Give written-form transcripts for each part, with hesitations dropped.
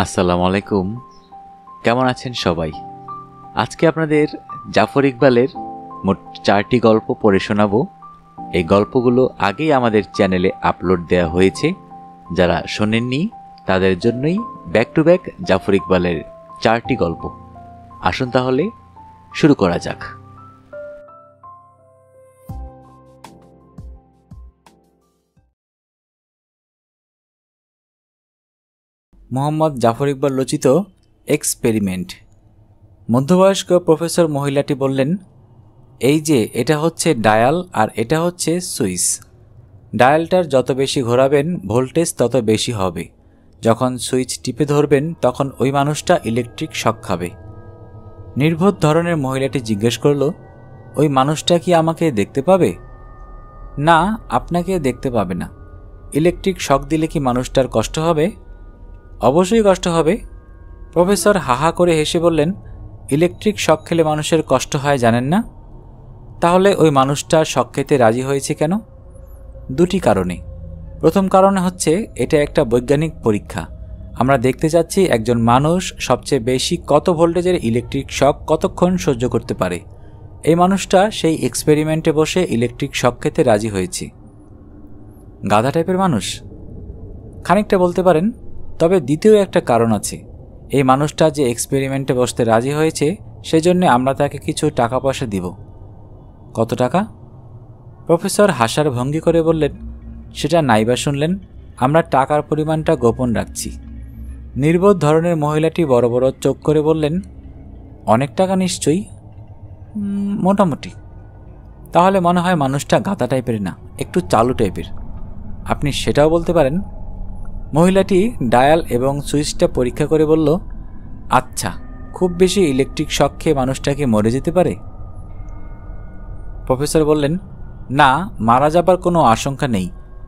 আসসালামু আলাইকুম। কেমন আছেন সবাই? আজকে আপনাদের জাফর ইকবালের মোট 4টি গল্প পড়ে শোনাবো। এই গল্পগুলো আগেই আমাদের চ্যানেলে আপলোড দেওয়া হয়েছে। যারা শোনেননি তাদের জন্যই ব্যাক টু ব্যাক জাফর ইকবালের 4টি গল্প। আসুন তাহলে শুরু করা যাক। মোহাম্মদ জাফর ইকবাল রচিত এক্সপেরিমেন্ট। মধ্যবয়স্ক প্রফেসর মহিলাটি বললেন, এই যে এটা হচ্ছে ডায়াল আর এটা হচ্ছে সুইচ। ডায়ালটার যত বেশি ঘোরাবেন ভোল্টেজ তত বেশি হবে। যখন সুইচ টিপে ধরবেন তখন ওই মানুষটা ইলেকট্রিক শক খাবে। নির্বোধ ধরনের মহিলাটি জিজ্ঞেস করল, ওই মানুষটা কি আমাকে দেখতে পাবে? না, আপনাকে দেখতে পাবে না। ইলেকট্রিক শক দিলে কি মানুষটার কষ্ট হবে? অবশ্যই কষ্ট হবে। প্রফেসর হাহা করে হেসে বললেন, ইলেকট্রিক শক খেলে মানুষের কষ্ট হয় জানেন না? তাহলে ওই মানুষটা শক খেতে রাজি হয়েছে কেন? দুটি কারণে। প্রথম কারণে হচ্ছে এটা একটা বৈজ্ঞানিক পরীক্ষা। আমরা দেখতে চাচ্ছি একজন মানুষ সবচেয়ে বেশি কত ভোল্টেজের ইলেকট্রিক শক কতক্ষণ সহ্য করতে পারে। এই মানুষটা সেই এক্সপেরিমেন্টে বসে ইলেকট্রিক শক খেতে রাজি হয়েছে। গাধা টাইপের মানুষ খানিকটা বলতে পারেন। তবে দ্বিতীয় একটা কারণ আছে। এই মানুষটা যে এক্সপেরিমেন্টে বসতে রাজি হয়েছে সেজন্য আমরা তাকে কিছু টাকা পয়সা দিব। কত টাকা? প্রফেসর হাসার ভঙ্গি করে বললেন, সেটা নাইবা শুনলেন, আমরা টাকার পরিমাণটা গোপন রাখছি। নির্বোধ ধরনের মহিলাটি বড় বড় চোখ করে বললেন, অনেক টাকা নিশ্চয়ই? মোটামুটি। তাহলে মনে হয় মানুষটা গাধা টাইপের না, একটু চালু টাইপের। আপনি সেটাও বলতে পারেন। মহিলাটি ডায়াল এবং সুইচটা পরীক্ষা করে বলল, আচ্ছা, খুব বেশি ইলেকট্রিক শক খেয়ে মানুষটা কি মরে যেতে পারে? প্রফেসর বললেন, না, মারা যাবার কোনো আশঙ্কা নেই।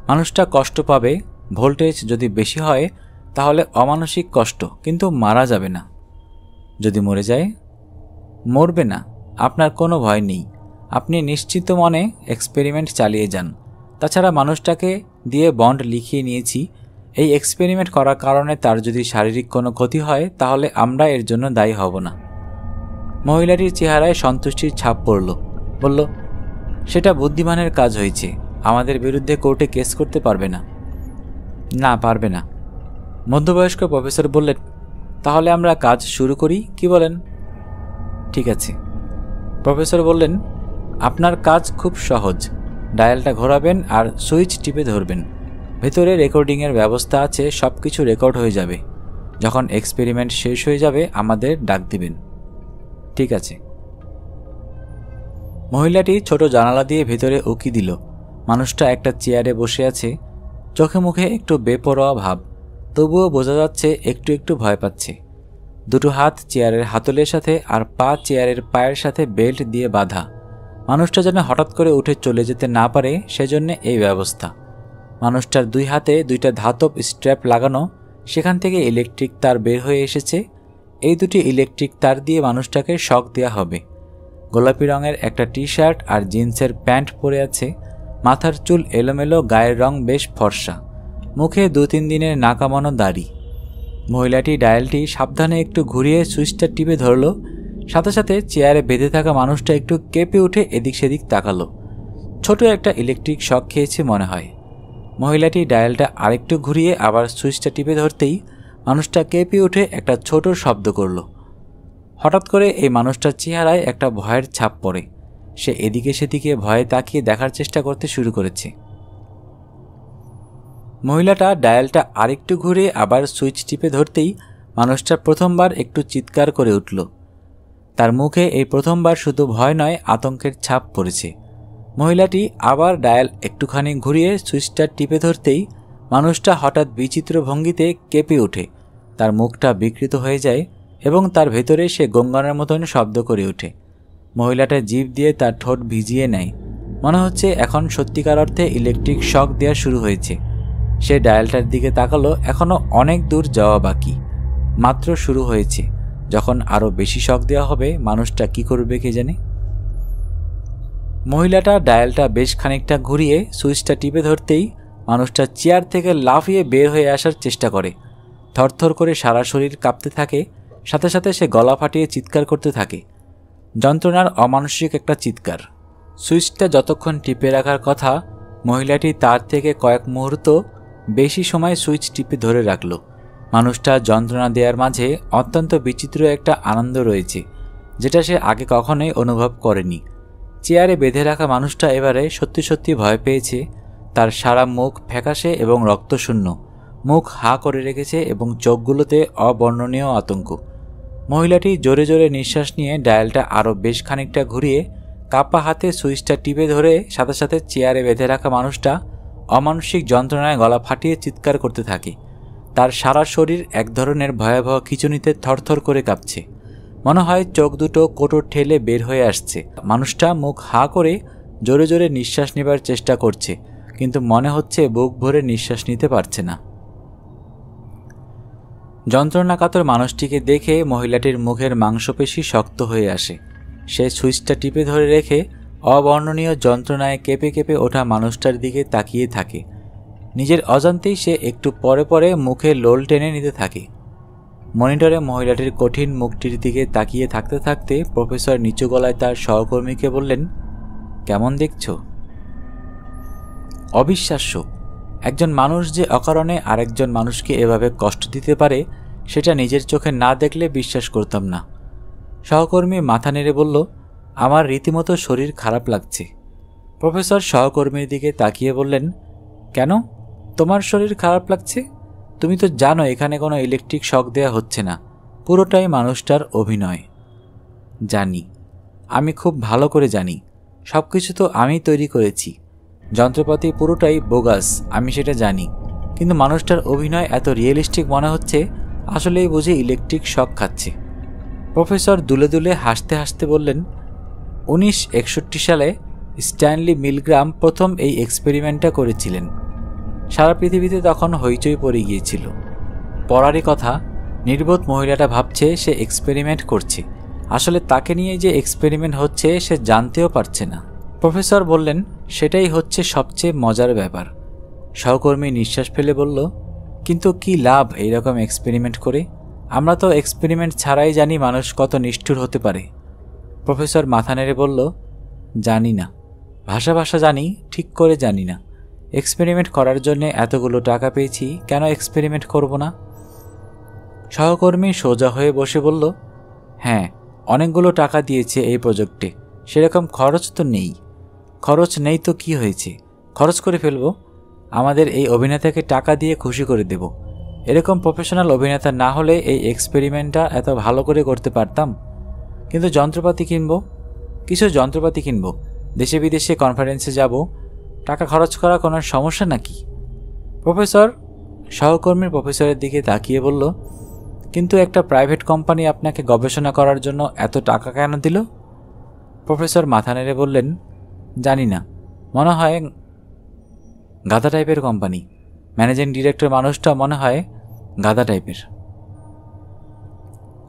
মানুষটা কষ্ট পাবে, ভোল্টেজ যদি বেশি হয় তাহলে অমানসিক কষ্ট, কিন্তু মারা যাবে না। যদি মরে যায়? মরবে না, আপনার কোনো ভয় নেই। আপনি নিশ্চিত মনে এক্সপেরিমেন্ট চালিয়ে যান। তাছাড়া মানুষটাকে দিয়ে বন্ড লিখিয়ে নিয়েছি। এই এক্সপেরিমেন্ট করার কারণে তার যদি শারীরিক কোনো ক্ষতি হয় তাহলে আমরা এর জন্য দায়ী হব না। মহিলাটির চেহারায় সন্তুষ্টির ছাপ পড়ল। বলল, সেটা বুদ্ধিমানের কাজ হয়েছে। আমাদের বিরুদ্ধে কোর্টে কেস করতে পারবে না। না, পারবে না। মধ্যবয়স্ক প্রফেসর বললেন, তাহলে আমরা কাজ শুরু করি, কি বলেন? ঠিক আছে। প্রফেসর বললেন, আপনার কাজ খুব সহজ। ডায়ালটা ঘোরাবেন আর সুইচ টিপে ধরবেন। ভেতরে রেকর্ডিংয়ের ব্যবস্থা আছে, সব কিছু রেকর্ড হয়ে যাবে। যখন এক্সপেরিমেন্ট শেষ হয়ে যাবে আমাদের ডাক দিবেন। ঠিক আছে। মহিলাটি ছোট জানালা দিয়ে ভেতরে উকি দিল। মানুষটা একটা চেয়ারে বসে আছে, চোখে মুখে একটু বেপরোয়া ভাব, তবুও বোঝা যাচ্ছে একটু একটু ভয় পাচ্ছে। দুটো হাত চেয়ারের হাতলের সাথে আর পা চেয়ারের পায়ের সাথে বেল্ট দিয়ে বাঁধা। মানুষটা যেন হঠাৎ করে উঠে চলে যেতে না পারে সেজন্য এই ব্যবস্থা। মানুষটার দুই হাতে দুইটা ধাতব স্ট্র্যাপ লাগানো, সেখান থেকে ইলেকট্রিক তার বের হয়ে এসেছে। এই দুটি ইলেকট্রিক তার দিয়ে মানুষটাকে শক দেওয়া হবে। গোলাপি রঙের একটা টি শার্ট আর জিন্সের প্যান্ট পরে আছে। মাথার চুল এলোমেলো, গায়ের রং বেশ ফর্সা, মুখে 2-3 দিনের না কামানো দাড়ি। মহিলাটি ডায়ালটি সাবধানে একটু ঘুরিয়ে সুইচটা টিপে ধরল। সাথে সাথে চেয়ারে বেঁধে থাকা মানুষটা একটু কেঁপে উঠে এদিক সেদিক তাকালো। ছোট একটা ইলেকট্রিক শক খেয়েছে মনে হয়। মহিলাটি ডায়ালটা আরেকটু ঘুরিয়ে আবার সুইচটা টিপে ধরতেই মানুষটা কেঁপে উঠে একটা ছোট শব্দ করল। হঠাৎ করে এই মানুষটার চেহারায় একটা ভয়ের ছাপ পড়ে। সে এদিকে সেদিকে ভয়ে তাকিয়ে দেখার চেষ্টা করতে শুরু করেছে। মহিলাটা ডায়ালটা আরেকটু ঘুরে আবার সুইচ টিপে ধরতেই মানুষটা প্রথমবার একটু চিৎকার করে উঠল। তার মুখে এই প্রথমবার শুধু ভয় নয়, আতঙ্কের ছাপ পড়েছে। মহিলাটি আবার ডায়াল একটুখানি ঘুরিয়ে সুইচটা টিপে ধরতেই মানুষটা হঠাৎ বিচিত্র ভঙ্গিতে কেঁপে ওঠে। তার মুখটা বিকৃত হয়ে যায় এবং তার ভেতরে সে গঙ্গানের মতন শব্দ করে ওঠে। মহিলাটা জিভ দিয়ে তার ঠোঁট ভিজিয়ে নেয়। মনে হচ্ছে এখন সত্যিকার অর্থে ইলেকট্রিক শক দেওয়া শুরু হয়েছে। সে ডায়ালটার দিকে তাকালো। এখনও অনেক দূর যাওয়া বাকি, মাত্র শুরু হয়েছে। যখন আরও বেশি শক দেওয়া হবে মানুষটা কি করবে কে জানে। মহিলাটা ডায়ালটা বেশ খানিকটা ঘুরিয়ে সুইচটা টিপে ধরতেই মানুষটা চেয়ার থেকে লাফিয়ে বের হয়ে আসার চেষ্টা করে। থরথর করে সারা শরীর কাঁপতে থাকে, সাথে সাথে সে গলা ফাটিয়ে চিৎকার করতে থাকে। যন্ত্রণার অমানসিক একটা চিৎকার। সুইচটা যতক্ষণ টিপে রাখার কথা, মহিলাটি তার থেকে কয়েক মুহূর্ত বেশি সময় সুইচ টিপে ধরে রাখল। মানুষটা যন্ত্রণা দেওয়ার মাঝে অত্যন্ত বিচিত্র একটা আনন্দ রয়েছে, যেটা সে আগে কখনোই অনুভব করেনি। চেয়ারে বেঁধে রাখা মানুষটা এবারে সত্যি সত্যি ভয় পেয়েছে। তার সারা মুখ ফ্যাকাশে এবং রক্তশূন্য, মুখ হা করে রেখেছে এবং চোখগুলোতে অবর্ণনীয় আতঙ্ক। মহিলাটি জোরে জোরে নিঃশ্বাস নিয়ে ডায়ালটা আরও বেশ খানিকটা ঘুরিয়ে কাপা হাতে সুইচটা টিপে ধরে সাথে সাথে চেয়ারে বেঁধে রাখা মানুষটা অমানসিক যন্ত্রণায় গলা ফাটিয়ে চিৎকার করতে থাকে। তার সারা শরীর এক ধরনের ভয়াবহ খিঁচুনিতে থরথর করে কাঁপছে। মনে হয় চোখ দুটো কোটর ঠেলে বের হয়ে আসছে। মানুষটা মুখ হা করে জোরে জোরে নিঃশ্বাস নেবার চেষ্টা করছে, কিন্তু মনে হচ্ছে বুক ভরে নিঃশ্বাস নিতে পারছে না। যন্ত্রণাকাতর মানুষটিকে দেখে মহিলাটির মুখের মাংসপেশি শক্ত হয়ে আসে। সে সুইচটা টিপে ধরে রেখে অবর্ণনীয় যন্ত্রণায় কেঁপে কেঁপে ওঠা মানুষটার দিকে তাকিয়ে থাকে। নিজের অজান্তেই সে একটু পরে পরে মুখে লোল টেনে নিতে থাকে। মনিটরে মহিলাটির কঠিন মুখটির দিকে তাকিয়ে থাকতে থাকতে প্রফেসর নিচু গলায় তার সহকর্মীকে বললেন, কেমন দেখছো? অবিশ্বাস্য! একজন মানুষ যে অকারণে আরেকজন মানুষকে এভাবে কষ্ট দিতে পারে, সেটা নিজের চোখে না দেখলে বিশ্বাস করতাম না। সহকর্মী মাথা নেড়ে বলল, আমার রীতিমতো শরীর খারাপ লাগছে। প্রফেসর সহকর্মীর দিকে তাকিয়ে বললেন, কেন? তোমার শরীর খারাপ লাগছে? তুমি তো জানো এখানে কোনো ইলেকট্রিক শক দেয়া হচ্ছে না, পুরোটাই মানুষটার অভিনয়। জানি, আমি খুব ভালো করে জানি। সব কিছু তো আমি তৈরি করেছি, যন্ত্রপাতি পুরোটাই বোগাস, আমি সেটা জানি। কিন্তু মানুষটার অভিনয় এত রিয়েলিস্টিক মনে হচ্ছে আসলেই বুঝি ইলেকট্রিক শক খাচ্ছে। প্রফেসর দুলে দুলে হাসতে হাসতে বললেন, 1961 সালে স্ট্যানলি মিলগ্রাম প্রথম এই এক্সপেরিমেন্টটা করেছিলেন। সারা পৃথিবীতে তখন হইচই পড়ে গিয়েছিল। পড়ারই কথা, নির্বোধ মহিলাটা ভাবছে সে এক্সপেরিমেন্ট করছে, আসলে তাকে নিয়ে যে এক্সপেরিমেন্ট হচ্ছে সে জানতেও পারছে না। প্রফেসর বললেন, সেটাই হচ্ছে সবচেয়ে মজার ব্যাপার। সহকর্মী নিঃশ্বাস ফেলে বলল, কিন্তু কি লাভ এইরকম এক্সপেরিমেন্ট করে? আমরা তো এক্সপেরিমেন্ট ছাড়াই জানি মানুষ কত নিষ্ঠুর হতে পারে। প্রফেসর মাথা নেড়ে বলল, জানি না, ভাষা জানি, ঠিক করে জানি না। এক্সপেরিমেন্ট করার জন্য এতগুলো টাকা পেয়েছি, কেন এক্সপেরিমেন্ট করব না? সহকর্মী সোজা হয়ে বসে বলল, হ্যাঁ, অনেকগুলো টাকা দিয়েছে এই প্রজেক্টে, সেরকম খরচ তো নেই। খরচ নেই তো কি হয়েছে, খরচ করে ফেলব। আমাদের এই অভিনেতাকে টাকা দিয়ে খুশি করে দেব। এরকম প্রফেশনাল অভিনেতা না হলে এই এক্সপেরিমেন্টটা এত ভালো করে করতে পারতাম। কিন্তু যন্ত্রপাতি কিনব, কিছু যন্ত্রপাতি কিনব, দেশে বিদেশে কনফারেন্সে যাব, টাকা খরচ করা কোনো সমস্যা নাকি? প্রফেসর সহকর্মীর প্রফেসরের দিকে তাকিয়ে বলল, কিন্তু একটা প্রাইভেট কোম্পানি আপনাকে গবেষণা করার জন্য এত টাকা কেন দিল? প্রফেসর মাথা নেড়ে বললেন, জানি না, মনে হয় গাধা টাইপের কোম্পানি। ম্যানেজিং ডিরেক্টর মানুষটা মনে হয় গাধা টাইপের।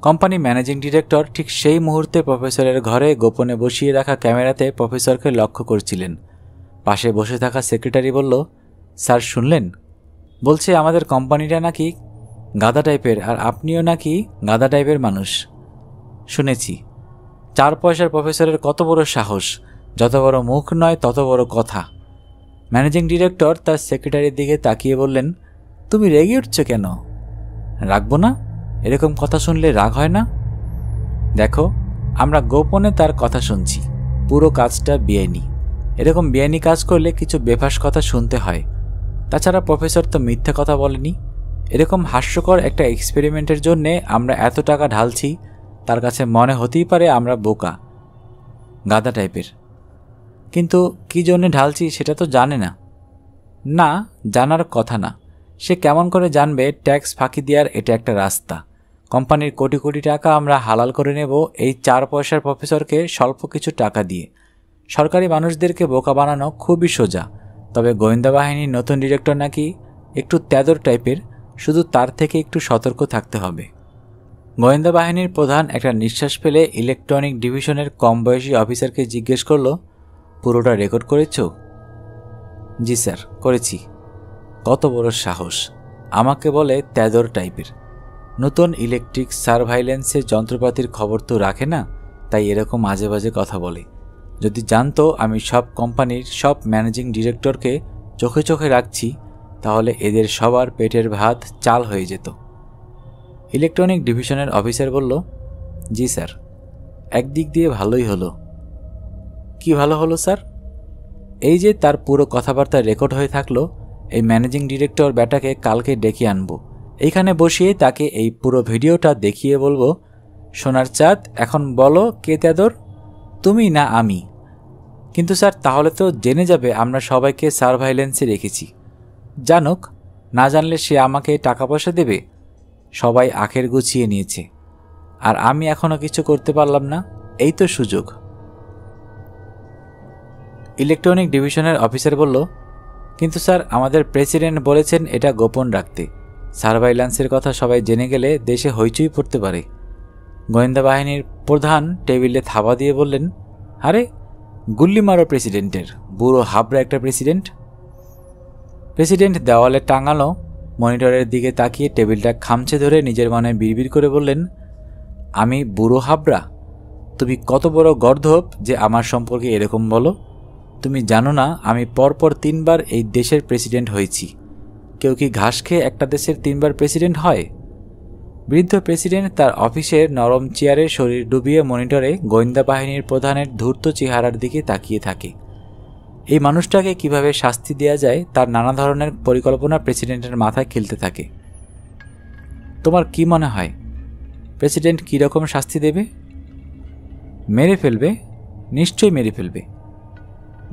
কোম্পানি ম্যানেজিং ডিরেক্টর ঠিক সেই মুহূর্তে প্রফেসরের ঘরে গোপনে বসিয়ে রাখা ক্যামেরাতে প্রফেসরকে লক্ষ্য করছিলেন। পাশে বসে থাকা সেক্রেটারি বলল, স্যার শুনলেন? বলছে আমাদের কোম্পানিটা নাকি গাধা টাইপের, আর আপনিও নাকি গাধা টাইপের মানুষ। শুনেছি। 4 পয়সার প্রফেসরের কত বড় সাহস, যত বড় মুখ নয় তত বড় কথা। ম্যানেজিং ডিরেক্টর তার সেক্রেটারির দিকে তাকিয়ে বললেন, তুমি রেগে উঠছো কেন? রাখবো না? এরকম কথা শুনলে রাগ হয় না? দেখো, আমরা গোপনে তার কথা শুনছি, পুরো কাজটা বেআইনি। এরকম বেআইনি কাজ করলে কিছু বেফাস কথা শুনতে হয়। তাছাড়া প্রফেসর তো মিথ্যা কথা বলেনি। এরকম হাস্যকর একটা এক্সপেরিমেন্টের জন্যে আমরা এত টাকা ঢালছি, তার কাছে মনে হতেই পারে আমরা বোকা, গাধা টাইপের। কিন্তু কী জন্যে ঢালছি সেটা তো জানে না। না, জানার কথা না। সে কেমন করে জানবে ট্যাক্স ফাঁকি দেওয়ার এটা একটা রাস্তা? কোম্পানির কোটি কোটি টাকা আমরা হালাল করে নেব এই 4 পয়সার প্রফেসরকে স্বল্প কিছু টাকা দিয়ে। সরকারি মানুষদেরকে বোকা বানানো খুবই সোজা। তবে গোয়েন্দা বাহিনীর নতুন ডিরেক্টর নাকি একটু তেদর টাইপের, শুধু তার থেকে একটু সতর্ক থাকতে হবে। গোয়েন্দা বাহিনীর প্রধান একটা নিঃশ্বাস ফেলে ইলেকট্রনিক ডিভিশনের কম বয়সী অফিসারকে জিজ্ঞেস করল, পুরোটা রেকর্ড করেছ? জি স্যার, করেছি। কত বড় সাহস! আমাকে বলে তেদর টাইপের। নতুন ইলেকট্রিক সার্ভাইলেন্সের যন্ত্রপাতির খবর তো রাখে না, তাই এরকম আজে বাজে কথা বলে। যদি জানতো আমি সব কোম্পানির সব ম্যানেজিং ডিরেক্টরকে চোখে চোখে রাখছি, তাহলে এদের সবার পেটের ভাত চাল হয়ে যেত। ইলেকট্রনিক ডিভিশনের অফিসার বলল, জি স্যার। একদিক দিয়ে ভালোই হলো। কি ভালো হলো স্যার? এই যে তার পুরো কথাবার্তা রেকর্ড হয়ে থাকলো, এই ম্যানেজিং ডিরেক্টর ব্যাটাকে কালকে ডেকে আনবো। এইখানে বসিয়ে তাকে এই পুরো ভিডিওটা দেখিয়ে বলবো, সোনার চাঁদ, এখন বলো কে তেদর, তুমি না আমি? কিন্তু স্যার, তাহলে তো জেনে যাবে আমরা সবাইকে সার্ভাইলেন্সে রেখেছি। জানুক, না জানলে সে আমাকে টাকা পয়সা দেবে? সবাই আখের গুছিয়ে নিয়েছে, আর আমি এখনো কিছু করতে পারলাম না। এই তো সুযোগ। ইলেকট্রনিক ডিভিশনের অফিসার বলল, কিন্তু স্যার, আমাদের প্রেসিডেন্ট বলেছেন এটা গোপন রাখতে। সার্ভাইল্যান্সের কথা সবাই জেনে গেলে দেশে হইচই পড়তে পারে। গোয়েন্দা বাহিনীর প্রধান টেবিলে থাবা দিয়ে বললেন, আরে গুল্লি মারো প্রেসিডেন্টের, বুড়ো হাবড়া একটা প্রেসিডেন্ট। প্রেসিডেন্ট দেওয়ালে টাঙানো মনিটরের দিকে তাকিয়ে টেবিলটা খামচে ধরে নিজের মনে বিড়বিড় করে বললেন, আমি বুড়ো হাবড়া? তুমি কত বড় গর্ধব যে আমার সম্পর্কে এরকম বলো? তুমি জানো না আমি পরপর 3 বার এই দেশের প্রেসিডেন্ট হয়েছি। কেউ কি ঘাস খেয়ে একটা দেশের 3 বার প্রেসিডেন্ট হয়? বৃদ্ধ প্রেসিডেন্ট তার অফিসের নরম চেয়ারে শরীর ডুবিয়ে মনিটরে গোয়েন্দা বাহিনীর প্রধানের ধূর্ত চেহারার দিকে তাকিয়ে থাকে। এই মানুষটাকে কিভাবে শাস্তি দেওয়া যায় তার নানা ধরনের পরিকল্পনা প্রেসিডেন্টের মাথায় খেলতে থাকে। তোমার কি মনে হয় প্রেসিডেন্ট কীরকম শাস্তি দেবে? মেরে ফেলবে? নিশ্চয়ই মেরে ফেলবে।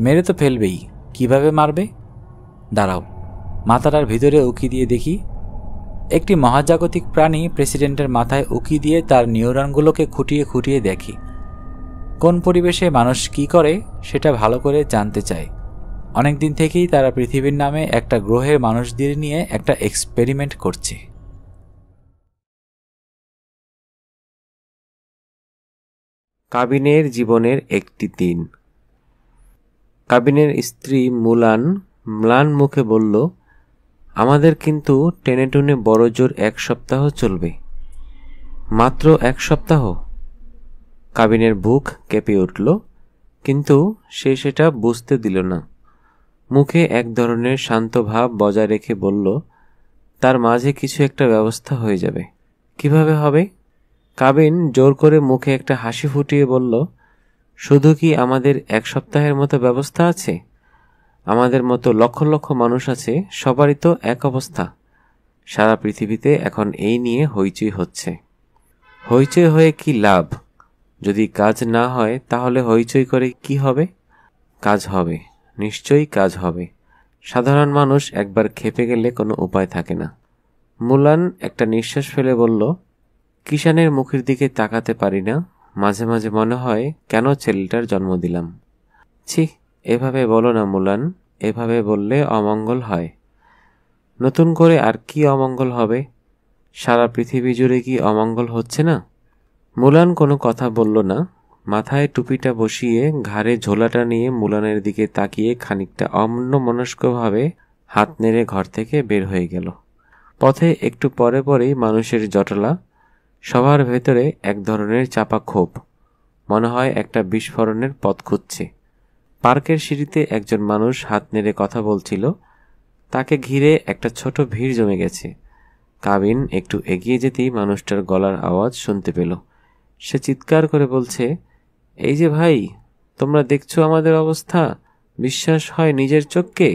মেরে তো ফেলবেই, কিভাবে মারবে? দাঁড়াও, মাথাটার ভিতরে উকি দিয়ে দেখি। একটি মহাজাগতিক প্রাণী প্রেসিডেন্টের মাথায় উকি দিয়ে তার নিউরনগুলোকে খুঁটিয়ে খুঁটিয়ে দেখে। কোন পরিবেশে মানুষ কি করে সেটা ভালো করে জানতে চায়। অনেকদিন থেকেই তারা পৃথিবীর নামে একটা গ্রহের মানুষদের নিয়ে একটা এক্সপেরিমেন্ট করছে। কাবিনের জীবনের একটি দিন। কাবিনের স্ত্রী মুলান ম্লান মুখে বলল, আমাদের কিন্তু টেনে টুনে বড় জোর 1 সপ্তাহ চলবে। মাত্র 1 সপ্তাহ? কাবিনের বুক কেঁপে উঠল, কিন্তু সে সেটা বুঝতে দিল না। মুখে এক ধরনের শান্ত ভাব বজায় রেখে বলল, তার মাঝে কিছু একটা ব্যবস্থা হয়ে যাবে। কিভাবে হবে? কাবিন জোর করে মুখে একটা হাসি ফুটিয়ে বলল, শুধু কি আমাদের 1 সপ্তাহের মতো ব্যবস্থা আছে? আমাদের মতো লক্ষ লক্ষ মানুষ আছে, সবারই তো এক অবস্থা। সারা পৃথিবীতে এখন এই নিয়ে হইচই হচ্ছে। হইচই হয়ে কি লাভ? যদি কাজ না হয় তাহলে হইচই করে কি হবে? কাজ হবে, নিশ্চয়ই কাজ হবে। সাধারণ মানুষ একবার খেপে গেলে কোনো উপায় থাকে না। মুলান একটা নিঃশ্বাস ফেলে বলল, কিষানের মুখের দিকে তাকাতে পারি না। মাঝে মাঝে মনে হয় কেন ছেলেটার জন্ম দিলাম। ছি, এভাবে বলো না মুলান, এভাবে বললে অমঙ্গল হয়। নতুন করে আর কি অমঙ্গল হবে? সারা পৃথিবী জুড়ে কি অমঙ্গল হচ্ছে না? মুলান কোনো কথা বলল না। মাথায় টুপিটা বসিয়ে ঘাড়ে ঝোলাটা নিয়ে মুলানের দিকে তাকিয়ে খানিকটা অন্যমনস্কভাবে হাত নেড়ে ঘর থেকে বের হয়ে গেল। পথে একটু পরে পরেই মানুষের জটলা, সবার ভেতরে এক ধরনের চাপা ক্ষোভ। মনে হয় একটা বিস্ফোরণের পথ খুঁজছে। পার্কের সিঁড়িতে একজন মানুষ হাত নেড়ে কথা বলছিল। তাকে ঘিরে একটা ছোট ভিড় জমে গেছে। কাবিন একটু এগিয়ে যেতেই মানুষটার গলার আওয়াজ শুনতে পেল। সে চিৎকার করে বলছে, এই যে ভাই, তোমরা দেখছো আমাদের অবস্থা? বিশ্বাস হয় নিজের চোখকে?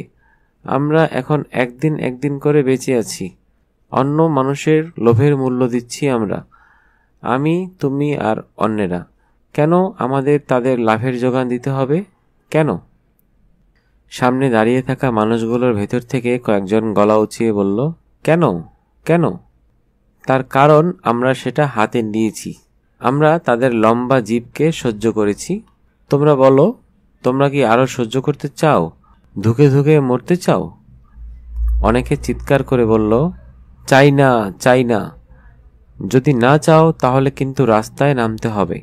আমরা এখন একদিন একদিন করে বেঁচে আছি। অন্য মানুষের লোভের মূল্য দিচ্ছি আমরা, আমি, তুমি আর অন্যেরা। কেন আমাদের তাদের লাভের যোগান দিতে হবে? কেন? সামনে দাঁড়িয়ে থাকা মানুষগুলোর ভেতর থেকে কয়েকজন গলা উঁচিয়ে বলল, কেন কেন? তার কারণ আমরা সেটা হাতে নিয়েছি। আমরা তাদের লম্বা জিভকে সহ্য করেছি। তোমরা বলো, তোমরা কি আরো সহ্য করতে চাও? ধুকে ধুকে মরতে চাও? অনেকে চিৎকার করে বলল, চাই না, চাই না। যদি না চাও তাহলে কিন্তু রাস্তায় নামতে হবে।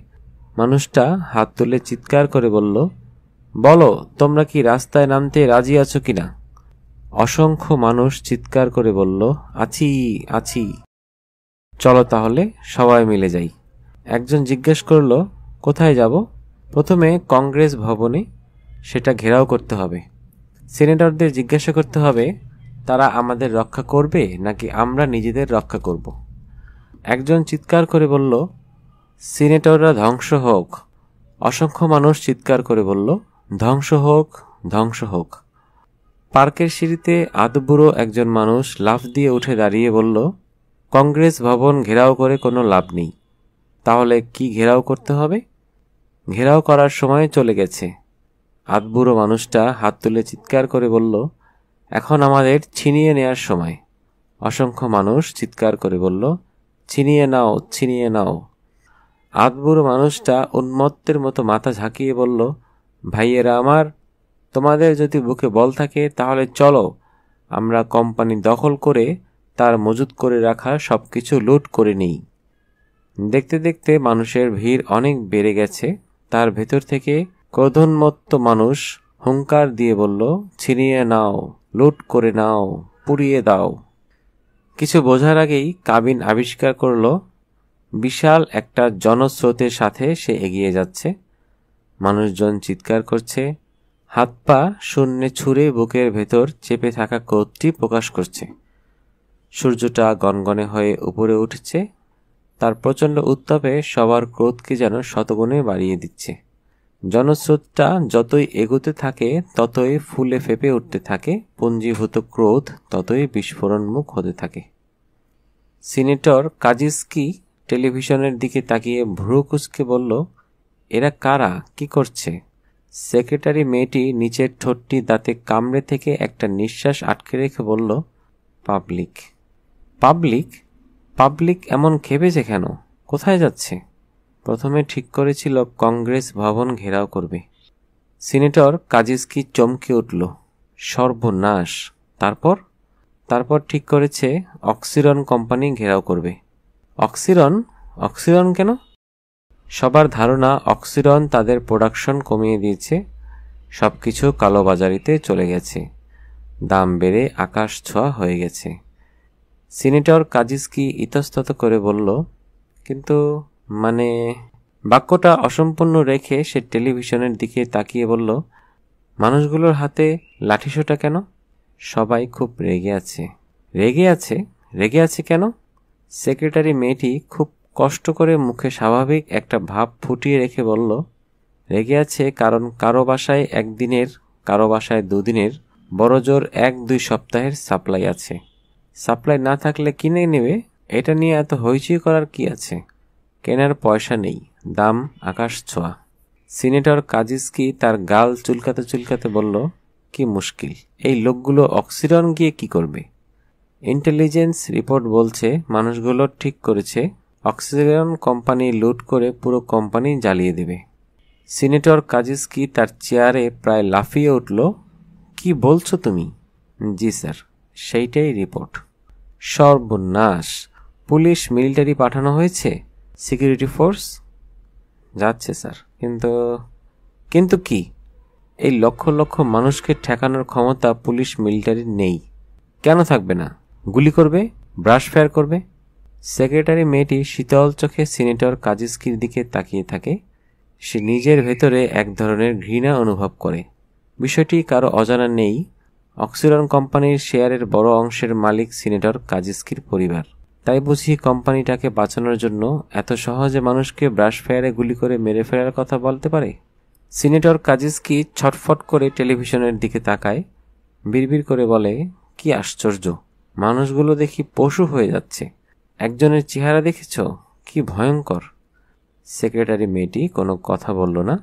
মানুষটা হাত তুলে চিৎকার করে বলল, বলো তোমরা কি রাস্তায় নামতে রাজি আছো কিনা? অসংখ্য মানুষ চিৎকার করে বলল, আছি আছি। চলো তাহলে সবাই মিলে যাই। একজন জিজ্ঞেস করল, কোথায় যাব? প্রথমে কংগ্রেস ভবনে, সেটা ঘেরাও করতে হবে। সিনেটরদের জিজ্ঞাসা করতে হবে তারা আমাদের রক্ষা করবে নাকি আমরা নিজেদের রক্ষা করব। একজন চিৎকার করে বলল, সিনেটররা ধ্বংস হোক। অসংখ্য মানুষ চিৎকার করে বলল, ধ্বংস হোক, ধ্বংস হোক। পার্কের সিঁড়িতে আধবুড়ো একজন মানুষ লাফ দিয়ে উঠে দাঁড়িয়ে বলল, কংগ্রেস ভবন ঘেরাও করে কোনো লাভ নেই। তাহলে কি ঘেরাও করতে হবে? ঘেরাও করার সময় চলে গেছে। আধবুড়ো মানুষটা হাত তুলে চিৎকার করে বলল, এখন আমাদের ছিনিয়ে নেয়ার সময়। অসংখ্য মানুষ চিৎকার করে বলল, ছিনিয়ে নাও, ছিনিয়ে নাও। আধবুড়ো মানুষটা উন্মত্তের মতো মাথা ঝাঁকিয়ে বলল, ভাইয়েরা আমার, তোমাদের যদি বুকে বল থাকে তাহলে চলো আমরা কোম্পানি দখল করে তার মজুত করে রাখা সবকিছু লুট করে নিই। দেখতে দেখতে মানুষের ভিড় অনেক বেড়ে গেছে। তার ভেতর থেকে ক্রোধোন্মত্ত মানুষ হুঙ্কার দিয়ে বলল, ছিনিয়ে নাও, লুট করে নাও, পুড়িয়ে দাও। কিছু বোঝার আগেই কাবিন আবিষ্কার করল বিশাল একটা জনস্রোতের সাথে সে এগিয়ে যাচ্ছে। মানুষজন চিৎকার করছে, হাত পা শূন্যে ছুঁড়ে বুকের ভেতর চেপে থাকা ক্রোধটি প্রকাশ করছে। সূর্যটা গনগনে হয়ে উপরে উঠছে। তার প্রচণ্ড উত্তাপে সবার ক্রোধকে যেন শতগুণে বাড়িয়ে দিচ্ছে। জনস্রোতটা যতই এগোতে থাকে ততই ফুলে ফেপে উঠতে থাকে। পুঞ্জীভূত ক্রোধ ততই বিস্ফোরণমুখ হতে থাকে। সিনেটর কাজিস্কি টেলিভিশনের দিকে তাকিয়ে ভ্রু কুঁচকে বলল, এরা কারা, কি করছে? সেক্রেটারি মেয়েটি নিচের ঠোঁটটি দাঁতে কামড়ে থেকে একটা নিঃশ্বাস আটকে রেখে বলল, পাবলিক। পাবলিক? পাবলিক এমন খেপেছে কেন? কোথায় যাচ্ছে? প্রথমে ঠিক করেছিল কংগ্রেস ভবন ঘেরাও করবে। সিনেটর কাজিস্কি চমকে উঠল, সর্বনাশ! তারপর? তারপর ঠিক করেছে অক্সিরন কোম্পানি ঘেরাও করবে। অক্সিরন? অক্সিরন কেন? সবার ধারণা অক্সিরন তাদের প্রোডাকশন কমিয়ে দিয়েছে, সবকিছু কালোবাজারিতে চলে গেছে, দাম বেড়ে আকাশ ছোঁয়া হয়ে গেছে। সিনেটর কাজিস্কি ইতস্তত করে বলল, কিন্তু মানে। বাক্যটা অসম্পূর্ণ রেখে সে টেলিভিশনের দিকে তাকিয়ে বলল, মানুষগুলোর হাতে লাঠিসোঁটা কেন? সবাই খুব রেগে আছে। রেগে আছে? রেগে আছে কেন? সেক্রেটারি মেয়েটি খুব কষ্ট করে মুখে স্বাভাবিক একটা ভাব ফুটিয়ে রেখে বলল, রেগে আছে কারণ কারো বাসায় একদিনের, কারো বাসায় দুদিনের, বড়জোর 1-2 সপ্তাহের সাপ্লাই আছে। সাপ্লাই না থাকলে কিনে নেবে, এটা নিয়ে এত হইচই করার কি আছে? কেনার পয়সা নেই, দাম আকাশ ছোঁয়া। সিনেটর কাজিস্কি তার গাল চুলকাতে চুলকাতে বলল, কি মুশকিল, এই লোকগুলো অক্সিরন গিয়ে কি করবে? ইন্টেলিজেন্স রিপোর্ট বলছে মানুষগুলো ঠিক করেছে অক্সিজেন কোম্পানি লুট করে পুরো কোম্পানি জ্বালিয়ে দেবে। সিনেটর কাজিস্কি তার চেয়ারে প্রায় লাফিয়ে উঠল, কি বলছো তুমি? জি স্যার, সেইটাই রিপোর্ট। সর্বনাশ! পুলিশ মিলিটারি পাঠানো হয়েছে? Security force? যাচ্ছে স্যার, কিন্তু কি? এই লক্ষ লক্ষ মানুষকে ঠেকানোর ক্ষমতা পুলিশ মিলিটারির নেই। কেন থাকবে না? গুলি করবে, ব্রাশ ফায়ার করবে। সেক্রেটারি মেয়েটি শীতল চোখে সিনেটর কাজিস্কির দিকে তাকিয়ে থাকে। সে নিজের ভেতরে এক ধরনের ঘৃণা অনুভব করে। বিষয়টি কারো অজানা নেই, অক্সিরন কোম্পানির শেয়ারের বড় অংশের মালিক সিনেটর কাজিস্কির পরিবার। তাই বুঝি কোম্পানিটাকে বাঁচানোর জন্য এত সহজে মানুষকে ব্রাশ ফায়ারে গুলি করে মেরে ফেলার কথা বলতে পারে। সিনেটর কাজিস্কি ছটফট করে টেলিভিশনের দিকে তাকায়, বিড়বিড় করে বলে, কি আশ্চর্য, মানুষগুলো দেখি পশু হয়ে যাচ্ছে। একজনের চেহারা দেখেছ, কি ভয়ঙ্কর। সেক্রেটারি মেয়েটি কোনো কথা বলল না,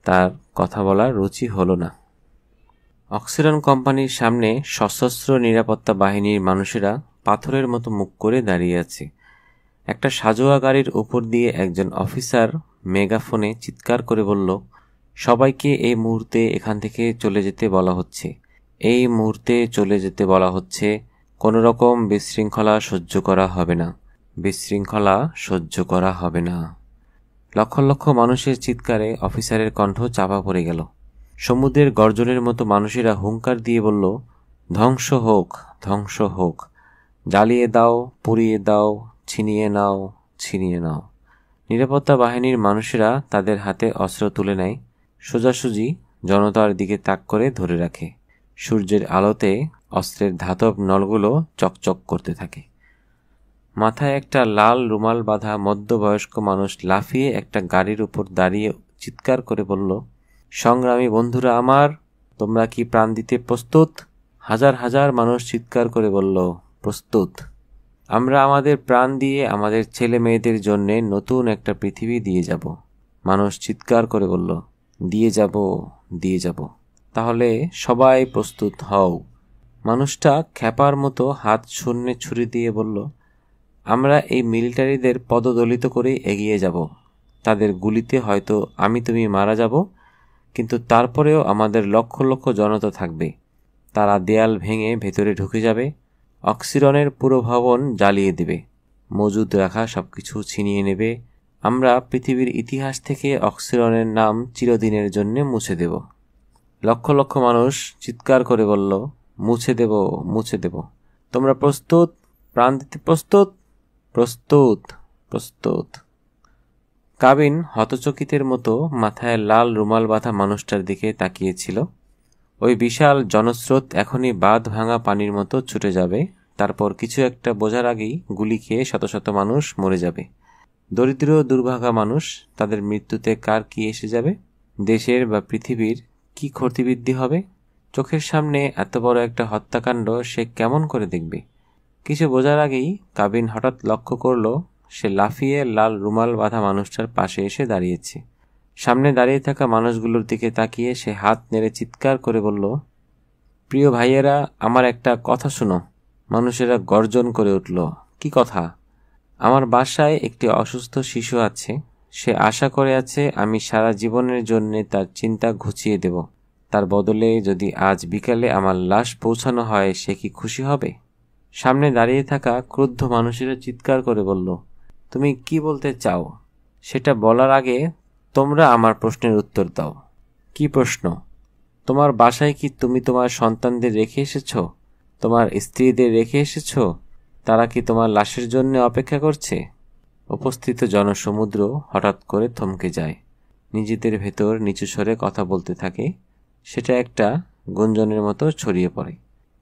তার কথা বলার রুচি হলো না। অক্সিরন কোম্পানির সামনে সশস্ত্র নিরাপত্তা বাহিনীর মানুষেরা পাথরের মতো মুখ করে দাঁড়িয়ে আছে। একটা সাজোয়া গাড়ির উপর দিয়ে একজন অফিসার মেগাফোনে চিৎকার করে বলল, সবাইকে এই মুহূর্তে এখান থেকে চলে যেতে বলা হচ্ছে। এই মুহূর্তে চলে যেতে বলা হচ্ছে। কোনো রকম বিশৃঙ্খলা সহ্য করা হবে না। বিশৃঙ্খলা সহ্য করা হবে না। লক্ষ লক্ষ মানুষের চিৎকারে অফিসারের কণ্ঠ চাপা পড়ে গেল। সমুদ্রের গর্জনের মতো মানুষেরা হুঙ্কার দিয়ে বলল, ধ্বংস হোক, ধ্বংস হোক, জ্বালিয়ে দাও, পুড়িয়ে দাও, ছিনিয়ে নাও, ছিনিয়ে নাও। নিরাপত্তা বাহিনীর মানুষেরা তাদের হাতে অস্ত্র তুলে নেয়, সোজাসুজি জনতার দিকে তাক করে ধরে রাখে। সূর্যের আলোতে অস্ত্রের ধাতব নলগুলো চকচক করতে থাকে। মাথায় একটা লাল রুমাল বাঁধা মধ্যবয়স্ক মানুষ লাফিয়ে একটা গাড়ির উপর দাঁড়িয়ে চিৎকার করে বলল, সংগ্রামী বন্ধুরা আমার, তোমরা কি প্রাণ দিতে প্রস্তুত? হাজার হাজার মানুষ চিৎকার করে বলল, প্রস্তুত। আমরা আমাদের প্রাণ দিয়ে আমাদের ছেলে মেয়েদের জন্যে নতুন একটা পৃথিবী দিয়ে যাব। মানুষ চিৎকার করে বলল, দিয়ে যাব, দিয়ে যাব। তাহলে সবাই প্রস্তুত হও। মানুষটা খ্যাপার মতো হাত শূন্যে ছুরি দিয়ে বলল, আমরা এই মিলিটারিদের পদদলিত করেই এগিয়ে যাব। তাদের গুলিতে হয়তো আমি তুমি মারা যাব, কিন্তু তারপরেও আমাদের লক্ষ লক্ষ জনতা থাকবে। তারা দেয়াল ভেঙে ভেতরে ঢুকে যাবে, অক্সিজনের পুরো ভবন জ্বালিয়ে দেবে, মজুদ রাখা সবকিছু ছিনিয়ে নেবে। আমরা পৃথিবীর ইতিহাস থেকে অক্সিজনের নাম চিরদিনের জন্য মুছে দেব। লক্ষ লক্ষ মানুষ চিৎকার করে বলল, মুছে দেব, মুছে দেব। তোমরা প্রস্তুত? প্রাণ দিতে প্রস্তুত? প্রস্তুত, প্রস্তুত। কাবিন হতচকিতের মতো মাথায় লাল রুমাল বাঁধা মানুষটার দিকে তাকিয়েছিল। ওই বিশাল জনস্রোত এখনই বাঁধ ভাঙা পানির মতো ছুটে যাবে, তারপর কিছু একটা বোঝার আগেই গুলি খেয়ে শত শত মানুষ মরে যাবে। দরিদ্র দুর্ভাগা মানুষ, তাদের মৃত্যুতে কার কি এসে যাবে? দেশের বা পৃথিবীর কি ক্ষতিবৃদ্ধি হবে? চোখের সামনে এত বড় একটা হত্যাকাণ্ড সে কেমন করে দেখবে? কিছু বোঝার আগেই কাবিন হঠাৎ লক্ষ্য করল, সে লাফিয়ে লাল রুমাল বাঁধা মানুষটার পাশে এসে দাঁড়িয়েছে। সামনে দাঁড়িয়ে থাকা মানুষগুলোর দিকে তাকিয়ে সে হাত নেড়ে চিৎকার করে বলল, প্রিয় ভাইয়েরা, আমার একটা কথা শুনো। মানুষেরা গর্জন করে উঠল, কি কথা? আমার বাসায় একটি অসুস্থ শিশু আছে। সে আশা করে আছে আমি সারা জীবনের জন্য তার চিন্তা ঘুচিয়ে দেব। তার বদলে যদি আজ বিকালে আমার লাশ পৌঁছানো হয়, সে কি খুশি হবে? সামনে দাঁড়িয়ে থাকা ক্রুদ্ধ মানুষেরা চিৎকার করে বলল, তুমি কি বলতে চাও? সেটা বলার আগে তোমরা আমার প্রশ্নের উত্তর দাও। কি প্রশ্ন? তোমার বাসায় কি তুমি তোমার সন্তানদের রেখে এসেছ? তোমার স্ত্রীদের রেখে এসেছ? তারা কি তোমার লাশের জন্য অপেক্ষা করছে? উপস্থিত জনসমুদ্র হঠাৎ করে থমকে যায়, নিজেদের ভেতর নিচু স্বরে কথা বলতে থাকে। সেটা একটা গুঞ্জনের মতো ছড়িয়ে পড়ে।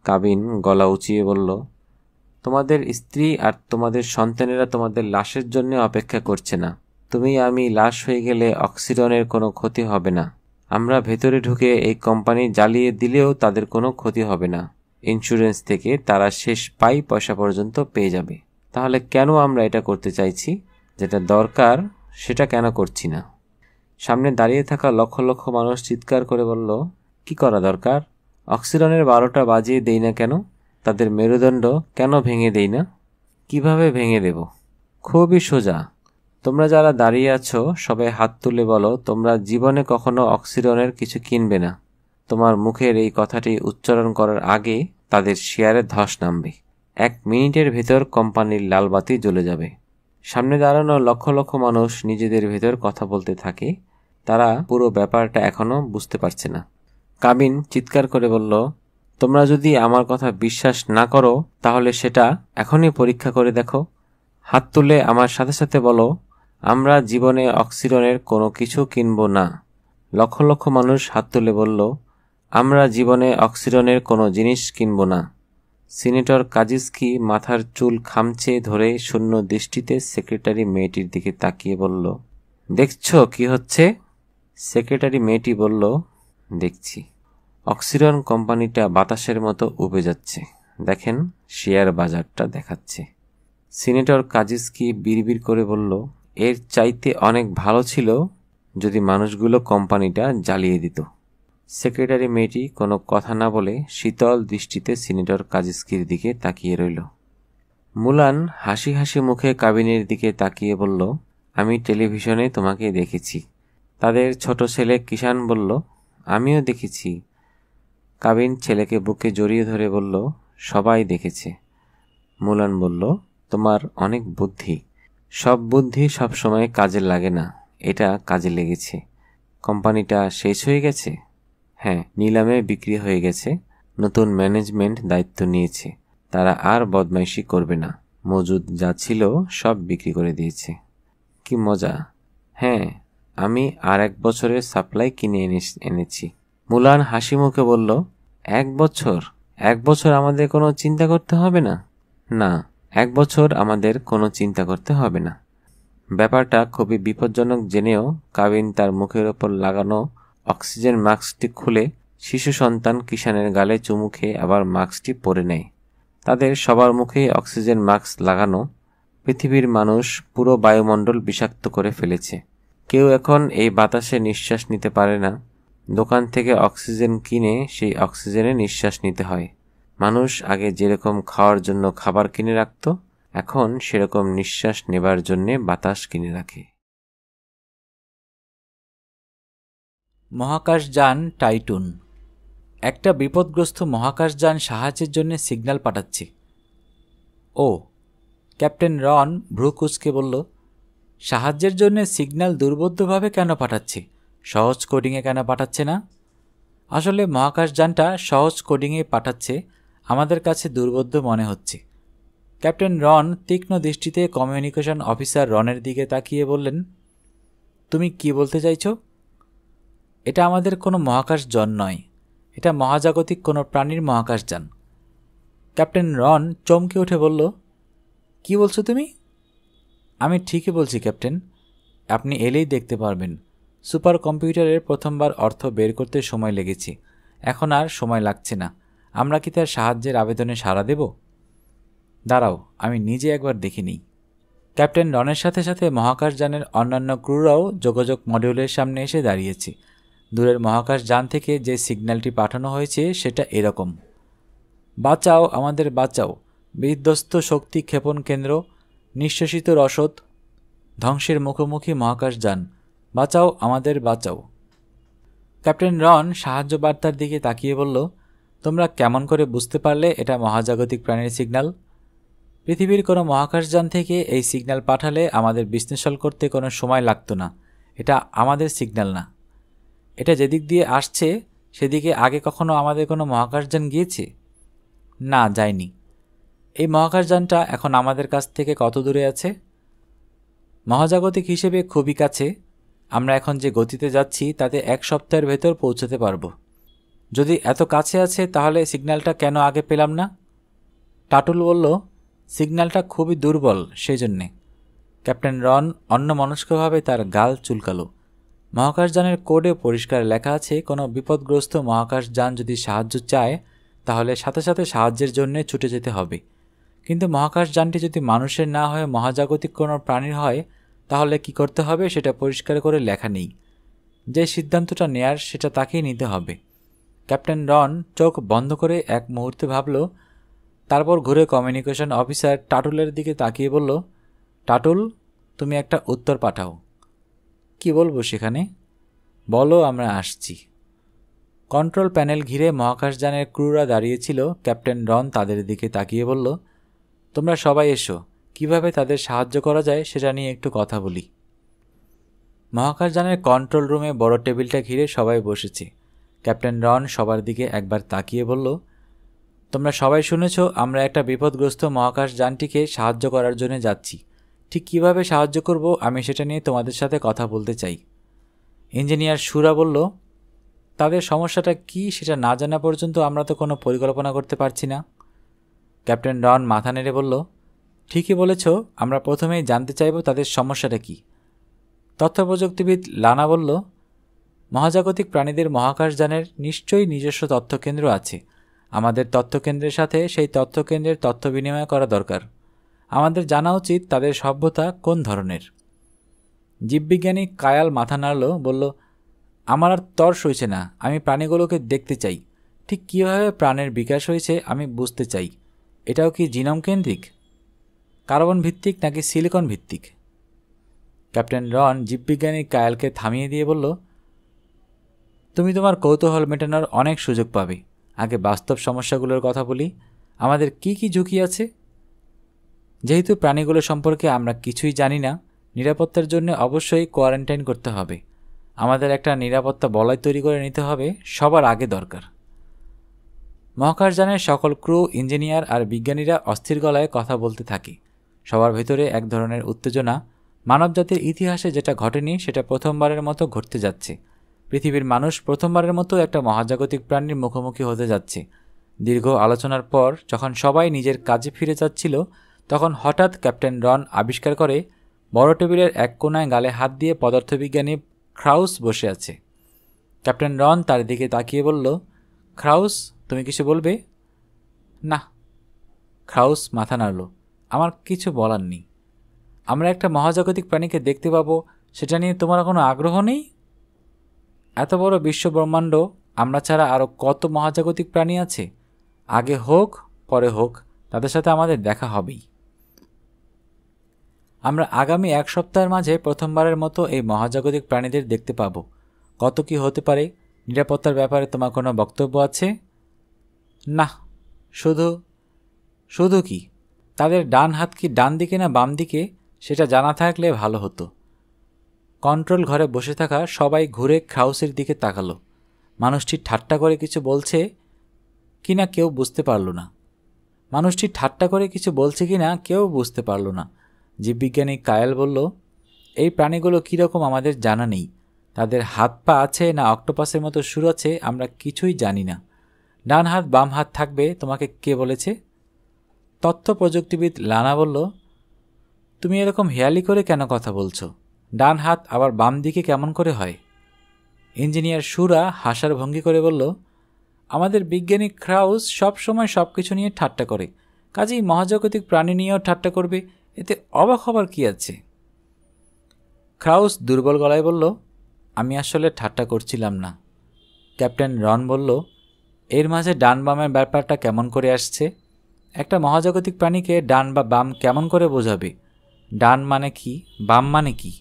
কাবিন গলা উঁচিয়ে বলল, তোমাদের স্ত্রী আর তোমাদের সন্তানেরা তোমাদের লাশের জন্য অপেক্ষা করছে না। তুমি আমি লাশ হয়ে গেলে অক্সিজনের কোনো ক্ষতি হবে না। আমরা ভেতরে ঢুকে এই কোম্পানি জ্বালিয়ে দিলেও তাদের কোনো ক্ষতি হবে না। ইন্স্যুরেন্স থেকে তারা শেষ পয়সা পর্যন্ত পেয়ে যাবে। তাহলে কেন আমরা এটা করতে চাইছি? যেটা দরকার সেটা কেন করছি না? সামনে দাঁড়িয়ে থাকা লক্ষ লক্ষ মানুষ চিৎকার করে বলল, কি করা দরকার? অক্সিজনের 12টা বাজিয়ে দেই না কেন? তাদের মেরুদণ্ড কেন ভেঙে দেই না? কিভাবে ভেঙে দেব? খুবই সোজা। তোমরা যারা দাঁড়িয়ে আছো সবাই হাত তুলে বলো, তোমরা জীবনে কখনো অক্সিজনের কিছু কিনবে না। তোমার মুখের এই কথাটি উচ্চারণ করার আগে তাদের শেয়ারে ধস নামবে। 1 মিনিটের ভেতর কোম্পানির লাল বাতি জ্বলে যাবে। সামনে দাঁড়ানো লক্ষ লক্ষ মানুষ নিজেদের ভেতর কথা বলতে থাকে। তারা পুরো ব্যাপারটা এখনো বুঝতে পারছে না। কাবিন চিৎকার করে বলল, তোমরা যদি আমার কথা বিশ্বাস না করো তাহলে সেটা এখনই পরীক্ষা করে দেখো। হাত তুলে আমার সাথে সাথে বলো, আমরা জীবনে অক্সিজনের কোনো কিছু কিনব না। লক্ষ লক্ষ মানুষ হাত তুলে বলল, আমরা জীবনে অক্সিজনের কোনো জিনিস কিনব না। সিনেটর কাজিস্কি মাথার চুল খামচে ধরে শূন্য দৃষ্টিতে সেক্রেটারি মেয়েটির দিকে তাকিয়ে বলল, দেখছো কি হচ্ছে? সেক্রেটারি মেয়েটি বলল, দেখছি। অক্সিজন কোম্পানিটা বাতাসের মতো উবে যাচ্ছে। দেখেন, শেয়ার বাজারটা দেখাচ্ছে। সিনেটর কাজিস্কি বিড়বিড় করে বলল, এর চাইতে অনেক ভালো ছিল যদি মানুষগুলো কোম্পানিটা জ্বালিয়ে দিত। সেক্রেটারি মেয়েটি কোনো কথা না বলে শীতল দৃষ্টিতে সিনেটর কাজিস্কির দিকে তাকিয়ে রইল। মুলান হাসি হাসি মুখে কাবিনের দিকে তাকিয়ে বলল, আমি টেলিভিশনে তোমাকে দেখেছি। তাদের ছোট ছেলে কিষান বলল, আমিও দেখেছি। কাবিন ছেলেকে বুকে জড়িয়ে ধরে বলল, সবাই দেখেছে। মুলান বলল, তোমার অনেক বুদ্ধি। সব বুদ্ধি সব সময় কাজে লাগে না। এটা কাজে লেগেছে। কোম্পানিটা শেষ হয়ে গেছে? হ্যাঁ, নিলামে বিক্রি হয়ে গেছে। নতুন ম্যানেজমেন্ট দায়িত্ব নিয়েছে। তারা আর বদমাইশি করবে না। মজুদ যা ছিল সব বিক্রি করে দিয়েছে। কি মজা! হ্যাঁ, আমি আর 1 বছরের সাপ্লাই কিনে এনেছি। মুলান হাসি মুখে বলল, 1 বছর? 1 বছর আমাদের কোনো চিন্তা করতে হবে না? না, 1 বছর আমাদের কোনো চিন্তা করতে হবে না। ব্যাপারটা খুবই বিপজ্জনক জেনেও কাবিন তার মুখের ওপর লাগানো অক্সিজেন মাস্কটি খুলে শিশু সন্তান কিষানের গালে চুমু খেয়ে আবার মাস্কটি পরে নেয়। তাদের সবার মুখেই অক্সিজেন মাস্ক লাগানো। পৃথিবীর মানুষ পুরো বায়ুমণ্ডল বিষাক্ত করে ফেলেছে। কেউ এখন এই বাতাসে নিঃশ্বাস নিতে পারে না। দোকান থেকে অক্সিজেন কিনে সেই অক্সিজেনে নিঃশ্বাস নিতে হয়। মানুষ আগে যেরকম খাওয়ার জন্য খাবার কিনে রাখত, এখন সেরকম নিঃশ্বাস নেবার জন্যে বাতাস কিনে রাখে। মহাকাশযান টাইটুন। একটা বিপদগ্রস্ত মহাকাশযান সাহায্যের জন্য সিগন্যাল পাঠাচ্ছে। ও, ক্যাপ্টেন রন ভ্রু কুঁচকে বলল, সাহায্যের জন্য সিগন্যাল দুর্বোধ্যভাবে কেন পাঠাচ্ছে? সহজ কোডিংয়ে কেন পাঠাচ্ছে না? আসলে মহাকাশযানটা সহজ কোডিংয়ে পাঠাচ্ছে, আমাদের কাছে দুর্বোধ্য মনে হচ্ছে। ক্যাপ্টেন রন তীক্ষ্ণ দৃষ্টিতে কমিউনিকেশন অফিসার রনের দিকে তাকিয়ে বললেন, তুমি কি বলতে চাইছো? এটা আমাদের কোনো মহাকাশযান নয়, এটা মহাজাগতিক কোনো প্রাণীর মহাকাশযান। ক্যাপ্টেন রন চমকে উঠে বলল, কি বলছো তুমি? আমি ঠিকই বলছি ক্যাপ্টেন, আপনি এলেই দেখতে পারবেন। সুপার কম্পিউটারের প্রথমবার অর্থ বের করতে সময় লেগেছে, এখন আর সময় লাগছে না। আমরা কি তার সাহায্যের আবেদনে সাড়া দেব? দাঁড়াও, আমি নিজে একবার দেখে নিই। ক্যাপ্টেন রনের সাথে সাথে মহাকাশযানের অন্যান্য ক্রুরাও যোগাযোগ মডিউলের সামনে এসে দাঁড়িয়েছে। দূরের মহাকাশযান থেকে যে সিগন্যালটি পাঠানো হয়েছে সেটা এরকম, বাঁচাও, আমাদের বাঁচাও, বিধ্বস্ত শক্তি ক্ষেপণ কেন্দ্র, নিঃশেষিত রসদ, ধ্বংসের মুখোমুখি মহাকাশযান, বাঁচাও, আমাদের বাঁচাও। ক্যাপ্টেন রন সাহায্য বার্তার দিকে তাকিয়ে বলল, তোমরা কেমন করে বুঝতে পারলে এটা মহাজাগতিক প্রাণীর সিগন্যাল? পৃথিবীর কোনো মহাকাশযান থেকে এই সিগন্যাল পাঠালে আমাদের বিশ্লেষণ করতে কোনো সময় লাগতো না। এটা আমাদের সিগন্যাল না। এটা যেদিক দিয়ে আসছে সেদিকে আগে কখনো আমাদের কোনো মহাকাশযান গিয়েছে? না, যায়নি। এই মহাকাশযানটা এখন আমাদের কাছ থেকে কত দূরে আছে? মহাজাগতিক হিসেবে খুবই কাছে। আমরা এখন যে গতিতে যাচ্ছি তাতে 1 সপ্তাহের ভেতর পৌঁছতে পারব। যদি এত কাছে আছে তাহলে সিগন্যালটা কেন আগে পেলাম না? টাটুল বলল, সিগন্যালটা খুবই দুর্বল, সেই জন্যে। ক্যাপ্টেন রন অন্যমনস্কভাবে তার গাল চুলকালো। মহাকাশযানের কোডে পরিষ্কার লেখা আছে, কোনো বিপদগ্রস্ত মহাকাশযান যদি সাহায্য চায় তাহলে সাথে সাথে সাহায্যের জন্য ছুটে যেতে হবে। কিন্তু মহাকাশযানটি যদি মানুষের না হয়ে মহাজাগতিক কোনো প্রাণীর হয় তাহলে কি করতে হবে সেটা পরিষ্কার করে লেখা নেই। যে সিদ্ধান্তটা নেয়ার সেটা তাকেই নিতে হবে। ক্যাপ্টেন রন চোখ বন্ধ করে এক মুহূর্তে ভাবল, তারপর ঘুরে কমিউনিকেশন অফিসার টাটুলের দিকে তাকিয়ে বলল, টাটুল, তুমি একটা উত্তর পাঠাও। কি বলবো সেখানে? বলো, আমরা আসছি। কন্ট্রোল প্যানেল ঘিরে মহাকাশযানের ক্রুরা দাঁড়িয়েছিল। ক্যাপ্টেন রন তাদের দিকে তাকিয়ে বলল, তোমরা সবাই এসো, কিভাবে তাদের সাহায্য করা যায় সেটা নিয়ে একটু কথা বলি। মহাকাশযানের কন্ট্রোল রুমে বড় টেবিলটা ঘিরে সবাই বসেছে। ক্যাপ্টেন রন সবার দিকে একবার তাকিয়ে বলল, তোমরা সবাই শুনেছ, আমরা একটা বিপদগ্রস্ত মহাকাশযানটিকে সাহায্য করার জন্য যাচ্ছি। ঠিক কিভাবে সাহায্য করব আমি সেটা নিয়ে তোমাদের সাথে কথা বলতে চাই। ইঞ্জিনিয়ার সুরা বলল, তাদের সমস্যাটা কি সেটা না জানা পর্যন্ত আমরা তো কোনো পরিকল্পনা করতে পারছি না। ক্যাপ্টেন রন মাথা নেড়ে বলল, ঠিকই বলেছ, আমরা প্রথমেই জানতে চাইব তাদের সমস্যাটা কি। তথ্য প্রযুক্তিবিদ লানা বলল, মহাজাগতিক প্রাণীদের মহাকাশযানের নিশ্চয়ই নিজস্ব তথ্যকেন্দ্র আছে। আমাদের তথ্যকেন্দ্রের সাথে সেই তথ্যকেন্দ্রের তথ্য বিনিময় করা দরকার। আমাদের জানা উচিত তাদের সভ্যতা কোন ধরনের। জীববিজ্ঞানী কায়াল মাথা নাড়ল, বলল, আমার আর তর সইছে না, আমি প্রাণীগুলোকে দেখতে চাই। ঠিক কীভাবে প্রাণের বিকাশ হয়েছে আমি বুঝতে চাই। এটাও কি জিনোম কেন্দ্রিক, কার্বন ভিত্তিক নাকি সিলিকন ভিত্তিক? ক্যাপ্টেন রন জীববিজ্ঞানী কায়ালকে থামিয়ে দিয়ে বলল, তুমি তোমার কৌতূহল মেটানোর অনেক সুযোগ পাবে। আগে বাস্তব সমস্যাগুলোর কথা বলি। আমাদের কি কি ঝুঁকি আছে? যেহেতু প্রাণীগুলো সম্পর্কে আমরা কিছুই জানি না, নিরাপত্তার জন্য অবশ্যই কোয়ারেন্টাইন করতে হবে। আমাদের একটা নিরাপত্তা বলয় তৈরি করে নিতে হবে, সবার আগে দরকার। মহাকাশযানের সকল ক্রু, ইঞ্জিনিয়ার আর বিজ্ঞানীরা অস্থির গলায় কথা বলতে থাকে। সবার ভেতরে এক ধরনের উত্তেজনা। মানবজাতির ইতিহাসে যেটা ঘটেনি সেটা প্রথমবারের মতো ঘটতে যাচ্ছে। পৃথিবীর মানুষ প্রথমবারের মতো একটা মহাজাগতিক প্রাণীর মুখোমুখি হতে যাচ্ছে। দীর্ঘ আলোচনার পর যখন সবাই নিজের কাজে ফিরে যাচ্ছিল, তখন হঠাৎ ক্যাপ্টেন রন আবিষ্কার করে বড় টেবিলের এক কোণায় গালে হাত দিয়ে পদার্থবিজ্ঞানী ক্রাউস বসে আছে। ক্যাপ্টেন রন তার দিকে তাকিয়ে বলল, ক্রাউস, তুমি কিছু বলবে? না। ক্রাউস মাথা নাড়ল। আমার কিছু বলার নেই। আমরা একটা মহাজাগতিক প্রাণীকে দেখতে পাবো, সেটা নিয়ে তোমার কোনো আগ্রহ নেই? এত বড় বিশ্ব ব্রহ্মাণ্ড, আমরা ছাড়া আরও কত মহাজাগতিক প্রাণী আছে। আগে হোক পরে হোক, তাদের সাথে আমাদের দেখা হবেই। আমরা আগামী এক সপ্তাহের মাঝে প্রথমবারের মতো এই মহাজাগতিক প্রাণীদের দেখতে পাব। কত কি হতে পারে? নিরাপত্তার ব্যাপারে তোমার কোনো বক্তব্য আছে? না। শুধু কি তাদের ডান হাত কি ডান দিকে না বাম দিকে, সেটা জানা থাকলে ভালো হতো। কন্ট্রোল ঘরে বসে থাকা সবাই ঘুরে ক্রাউসের দিকে তাকালো। মানুষটি ঠাট্টা করে কিছু বলছে কিনা কেউ বুঝতে পারল না। জীববিজ্ঞানী কায়েল বলল, এই প্রাণীগুলো কীরকম আমাদের জানা নেই। তাদের হাত পা আছে না অক্টোপাসের মতো সুর আছে, আমরা কিছুই জানি না। ডান হাত বাম হাত থাকবে তোমাকে কে বলেছে? তথ্য প্রযুক্তিবিদ লানা বলল, তুমি এরকম হেয়ালি করে কেন কথা বলছো? ডান হাত আবার বাম দিকে কেমন করে হয়? ইঞ্জিনিয়ার সুরা হাসার ভঙ্গি করে বলল, আমাদের বিজ্ঞানী ক্রাউস সব সময় সব কিছু নিয়ে ঠাট্টা করে, কাজেই মহাজাগতিক প্রাণী নিয়েও ঠাট্টা করবে, এতে অবাক হবার কি আছে? ক্রাউস দুর্বল গলায় বলল, আমি আসলে ঠাট্টা করছিলাম না। ক্যাপ্টেন রন বলল, এর মাঝে ডান বামের ব্যাপারটা কেমন করে আসছে? একটা মহাজাগতিক প্রাণীকে ডান বা বাম কেমন করে বোঝাবে? ডান মানে কি, বাম মানে কি?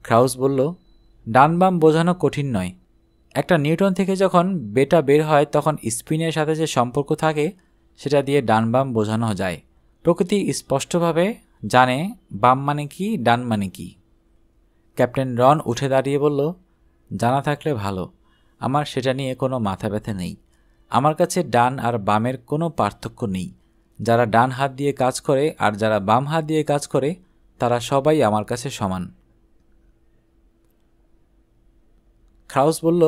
ক্রাউস বলল, ডান বাম বোঝানো কঠিন নয়। একটা নিউটন থেকে যখন বেটা বের হয় তখন স্পিনের সাথে যে সম্পর্ক থাকে সেটা দিয়ে ডান বাম বোঝানো যায়। প্রকৃতি স্পষ্টভাবে জানে বাম মানে কি, ডান মানে কি। ক্যাপ্টেন রন উঠে দাঁড়িয়ে বলল, জানা থাকলে ভালো, আমার সেটা নিয়ে কোনো মাথা ব্যথা নেই। আমার কাছে ডান আর বামের কোনো পার্থক্য নেই। যারা ডান হাত দিয়ে কাজ করে আর যারা বাম হাত দিয়ে কাজ করে, তারা সবাই আমার কাছে সমান। ক্রাউস বলল,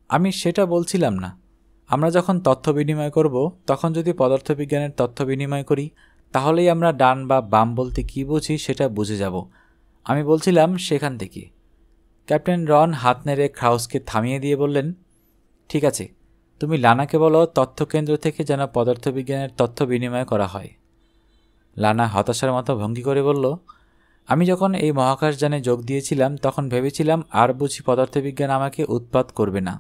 আমি সেটা বলছিলাম না। আমরা যখন তথ্য বিনিময় করব, তখন যদি পদার্থবিজ্ঞানের তথ্য বিনিময় করি, তাহলেই আমরা ডান বা বাম বলতে কী বুঝি সেটা বুঝে যাব। আমি বলছিলাম সেখান থেকে। ক্যাপ্টেন রন হাত নেড়ে ক্রাউসকে থামিয়ে দিয়ে বললেন, ঠিক আছে, তুমি লানাকে বলো তথ্যকেন্দ্র থেকে যেন পদার্থবিজ্ঞানের তথ্য বিনিময় করা হয়। লানা হতাশার মতো ভঙ্গি করে বলল, আমি যখন এই মহাকাশযানে যোগ দিয়েছিলাম তখন ভেবেছিলাম আর বুঝি পদার্থবিজ্ঞান আমাকে উৎপাত করবে না।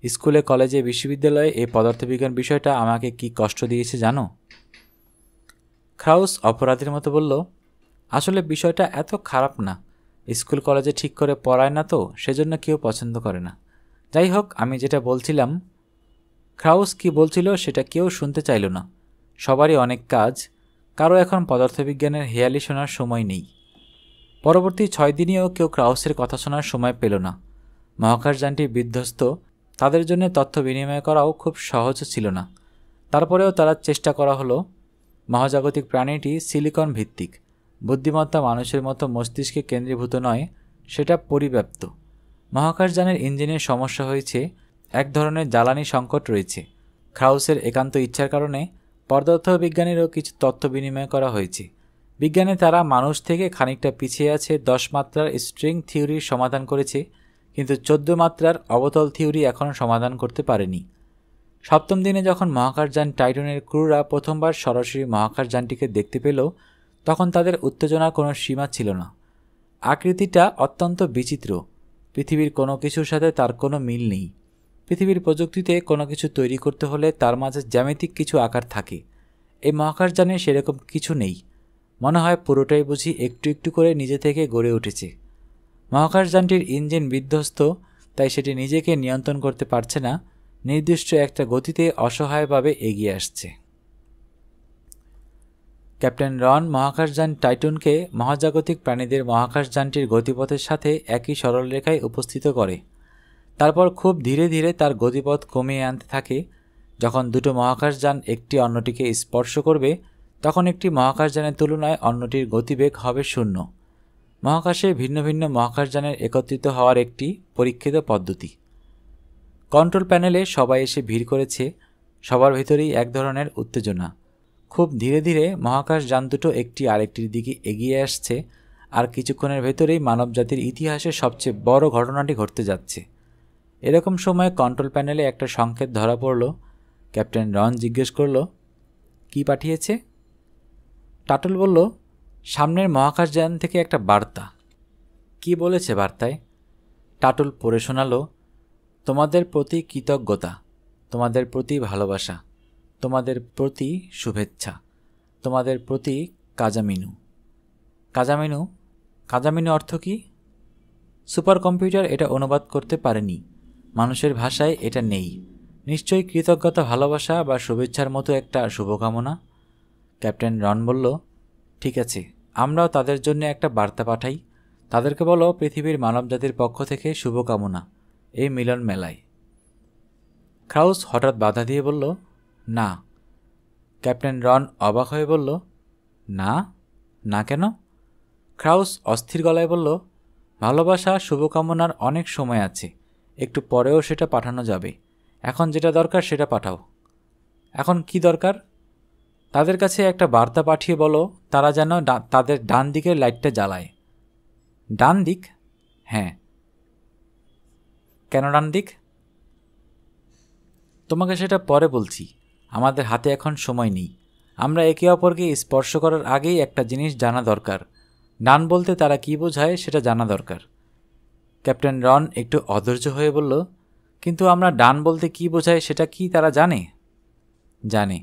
স্কুলে, কলেজে, বিশ্ববিদ্যালয়ে এই পদার্থবিজ্ঞান বিষয়টা আমাকে কি কষ্ট দিয়েছে জানো? ক্রাউস অপরাধীর মতো বলল, আসলে বিষয়টা এত খারাপ না। স্কুল কলেজে ঠিক করে পড়ায় না তো, সেজন্য কেউ পছন্দ করে না। যাই হোক, আমি যেটা বলছিলাম। ক্রাউস কি বলছিল সেটা কেউ শুনতে চাইল না। সবারই অনেক কাজ, কারো এখন পদার্থবিজ্ঞানের হেয়ালি শোনার সময় নেই। পরবর্তী 6 দিনেও কেউ ক্রাউসের কথা শোনার সময় পেল না। মহাকাশযানটি বিধ্বস্ত, তাদের জন্য তথ্য বিনিময় করাও খুব সহজ ছিল না। তারপরেও তারা চেষ্টা করা হলো। মহাজাগতিক প্রাণীটি সিলিকন ভিত্তিক, বুদ্ধিমত্তা মানুষের মতো মস্তিষ্কে কেন্দ্রীভূত নয়, সেটা পরিব্যাপ্ত। মহাকাশযানের ইঞ্জিনের সমস্যা হয়েছে, এক ধরনের জ্বালানি সংকট রয়েছে। ক্রাউসের একান্ত ইচ্ছার কারণে পদার্থবিজ্ঞানেরও কিছু তথ্য বিনিময় করা হয়েছে। বিজ্ঞানে তারা মানুষ থেকে খানিকটা পিছিয়ে আছে। 10 মাত্রার স্ট্রিং থিওরির সমাধান করেছে, কিন্তু 14 মাত্রার অবতল থিওরি এখনও সমাধান করতে পারেনি। 7ম দিনে যখন মহাকাশযান টাইটনের ক্রুরা প্রথমবার সরাসরি মহাকাশযানটিকে দেখতে পেল, তখন তাদের উত্তেজনার কোনো সীমা ছিল না। আকৃতিটা অত্যন্ত বিচিত্র। পৃথিবীর কোনো কিছুর সাথে তার কোনো মিল নেই। পৃথিবীর প্রযুক্তিতে কোনো কিছু তৈরি করতে হলে তার মাঝে জ্যামিতিক কিছু আকার থাকে। এই মহাকাশযানে সেরকম কিছু নেই। মনে হয় পুরোটাই বুঝি একটু একটু করে নিজে থেকে গড়ে উঠেছে। মহাকাশযানটির ইঞ্জিন বিধ্বস্ত, তাই সেটি নিজেকে নিয়ন্ত্রণ করতে পারছে না, নির্দিষ্ট একটা গতিতে অসহায়ভাবে এগিয়ে আসছে। ক্যাপ্টেন রন মহাকাশযান টাইটনকে মহাজাগতিক প্রাণীদের মহাকাশযানটির গতিপথের সাথে একই সরলরেখায় উপস্থিত করে। তারপর খুব ধীরে ধীরে তার গতিপথ কমিয়ে আনতে থাকে, যখন দুটো মহাকাশযান একটি অন্যটিকে স্পর্শ করবে তখন একটি মহাকাশযানের তুলনায় অন্যটির গতিবেগ হবে 0। মহাকাশে ভিন্ন ভিন্ন মহাকাশযানের একত্রিত হওয়ার একটি পরীক্ষিত পদ্ধতি। কন্ট্রোল প্যানেলে সবাই এসে ভিড় করেছে। সবার ভেতরেই এক ধরনের উত্তেজনা। খুব ধীরে ধীরে মহাকাশযান দুটো একটি আরেকটির দিকে এগিয়ে আসছে, আর কিছুক্ষণের ভেতরেই মানবজাতির ইতিহাসে সবচেয়ে বড় ঘটনাটি ঘটতে যাচ্ছে। এরকম সময় কন্ট্রোল প্যানেলে একটা সংকেত ধরা পড়ল। ক্যাপ্টেন রন জিজ্ঞেস করল, কি পাঠিয়েছে? টাটল বলল, সামনের মহাকাশযান থেকে একটা বার্তা। কি বলেছে বার্তায়? টাটল পড়ে শোনালো, তোমাদের প্রতি কৃতজ্ঞতা, তোমাদের প্রতি ভালোবাসা, তোমাদের প্রতি শুভেচ্ছা, তোমাদের প্রতি কাজামিনু। কাজামিনু? কাজামিনু অর্থ কি? সুপার কম্পিউটার এটা অনুবাদ করতে পারেনি। মানুষের ভাষায় এটা নেই। নিশ্চয়ই কৃতজ্ঞতা, ভালোবাসা বা শুভেচ্ছার মতো একটা শুভকামনা। ক্যাপ্টেন রন বলল, ঠিক আছে, আমরাও তাদের জন্য একটা বার্তা পাঠাই। তাদেরকে বলো পৃথিবীর মানবজাতির পক্ষ থেকে শুভকামনা এই মিলন মেলায়। ক্রাউস হঠাৎ বাধা দিয়ে বলল, না। ক্যাপ্টেন রন অবাক হয়ে বলল, না? না কেন? ক্রাউস অস্থির গলায় বলল, ভালোবাসা, শুভকামনার অনেক সময় আছে, একটু পরেও সেটা পাঠানো যাবে। এখন যেটা দরকার সেটা পাঠাও। এখন কি দরকার? তাদের কাছে একটা বার্তা পাঠিয়ে বলো তারা যেন তাদের ডান দিকের লাইটটা জ্বালায়। ডান দিক? হ্যাঁ। কেন ডান দিক? তোমাকে সেটা পরে বলছি। আমাদের হাতে এখন সময় নেই। আমরা একে অপরকে স্পর্শ করার আগেই একটা জিনিস জানা দরকার। ডান বলতে তারা কি বোঝায় সেটা জানা দরকার। ক্যাপ্টেন রন একটু অধৈর্য হয়ে বলল, কিন্তু আমরা ডান বলতে কি বোঝায় সেটা কি তারা জানে? জানে।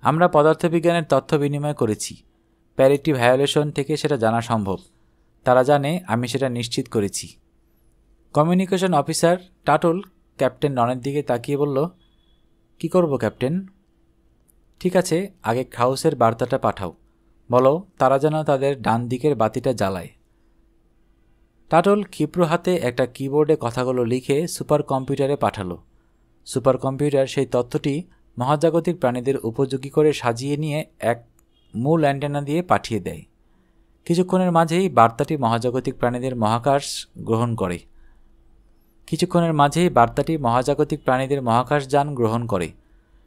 আমরা পদার্থবিজ্ঞানের তথ্য বিনিময় করেছি। প্যারিটি ভায়োলেশন থেকে সেটা জানা সম্ভব। তারা জানে, আমি সেটা নিশ্চিত করেছি। কমিউনিকেশন অফিসার টাটল ক্যাপ্টেন রনের দিকে তাকিয়ে বলল, কি করব ক্যাপ্টেন? ঠিক আছে, আগে ক্রাউসের বার্তাটা পাঠাও। বলো তারা যেন তাদের ডান দিকের বাতিটা জ্বালায়। টাটল ক্ষিপ্র হাতে একটা কিবোর্ডে কথাগুলো লিখে সুপার কম্পিউটারে পাঠালো। সুপার কম্পিউটার সেই তথ্যটি মহাজাগতিক প্রাণীদের উপযোগী করে সাজিয়ে নিয়ে এক মূল অ্যান্টেনা দিয়ে পাঠিয়ে দেয়। কিছুক্ষণের মাঝেই বার্তাটি মহাজাগতিক প্রাণীদের মহাকাশযান গ্রহণ করে।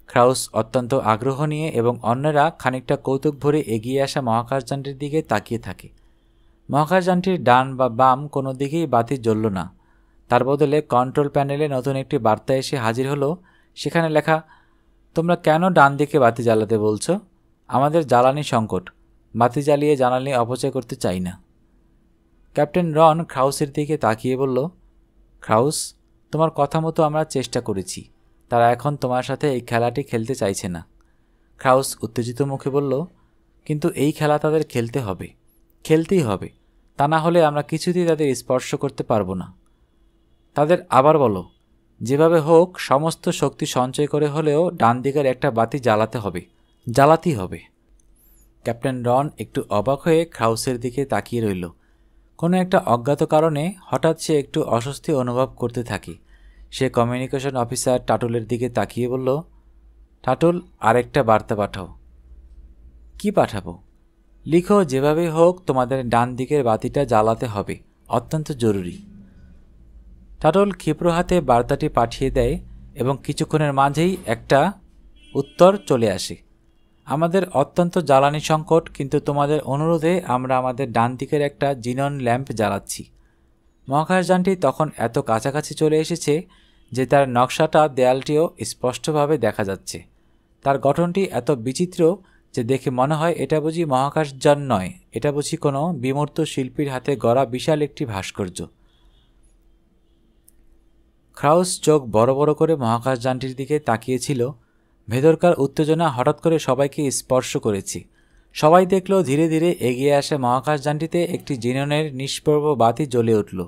ক্রাউস অত্যন্ত আগ্রহ নিয়ে এবং অন্যরা খানিকটা কৌতুক ভরে এগিয়ে আসা মহাকাশযানটির দিকে তাকিয়ে থাকে। মহাকাশযানটির ডান বা বাম কোনো দিকেই বাতি জ্বলল না। তার বদলে কন্ট্রোল প্যানেলে নতুন একটি বার্তা এসে হাজির হলো। সেখানে লেখা, তোমরা কেন ডান দিকে বাতি জ্বালাতে বলছো? আমাদের জ্বালানি সংকট। বাতি জ্বালিয়ে জ্বালানি অপচয় করতে চাই না। ক্যাপ্টেন রন ক্রাউসের দিকে তাকিয়ে বলল, ক্রাউস, তোমার কথা মতো আমরা চেষ্টা করেছি। তারা এখন তোমার সাথে এই খেলাটি খেলতে চাইছে না। ক্রাউস উত্তেজিত মুখে বলল, কিন্তু এই খেলা তাদের খেলতে হবে, খেলতেই হবে। তা না হলে আমরা কিছুতেই তাদের স্পর্শ করতে পারবো না। তাদের আবার বলো, যেভাবে হোক সমস্ত শক্তি সঞ্চয় করে হলেও ডান দিকের একটা বাতি জ্বালাতেই হবে। ক্যাপ্টেন রন একটু অবাক হয়ে ক্রাউসের দিকে তাকিয়ে রইল। কোনো একটা অজ্ঞাত কারণে হঠাৎ সে একটু অস্বস্তি অনুভব করতে থাকে। সে কমিউনিকেশন অফিসার টাটলের দিকে তাকিয়ে বলল, টাটল, আরেকটা বার্তা পাঠাও। কি পাঠাবো? লিখো, যেভাবেই হোক তোমাদের ডান দিকের বাতিটা জ্বালাতে হবে, অত্যন্ত জরুরি। টাটল ক্ষিপ্র হাতে বার্তাটি পাঠিয়ে দেয় এবং কিছুক্ষণের মাঝেই একটা উত্তর চলে আসে। আমাদের অত্যন্ত জ্বালানি সংকট, কিন্তু তোমাদের অনুরোধে আমরা আমাদের ডান দিকের একটা জিনন ল্যাম্প জ্বালাচ্ছি। মহাকাশযানটি তখন এত কাছাকাছি চলে এসেছে যে তার নকশাটা দেয়ালটিও স্পষ্টভাবে দেখা যাচ্ছে। তার গঠনটি এত বিচিত্র যে দেখে মনে হয় এটা বুঝি মহাকাশযান নয়, এটা বুঝি কোনো বিমূর্ত শিল্পীর হাতে গড়া বিশাল একটি ভাস্কর্য। ক্রাউস চোখ বড় বড় করে মহাকাশযানটির দিকে তাকিয়েছিল। ভেতরকার উত্তেজনা হঠাৎ করে সবাইকে স্পর্শ করেছে। সবাই দেখল ধীরে ধীরে এগিয়ে আসা মহাকাশযানটিতে একটি জিননের নিষ্প্রভ বাতি জ্বলে উঠল।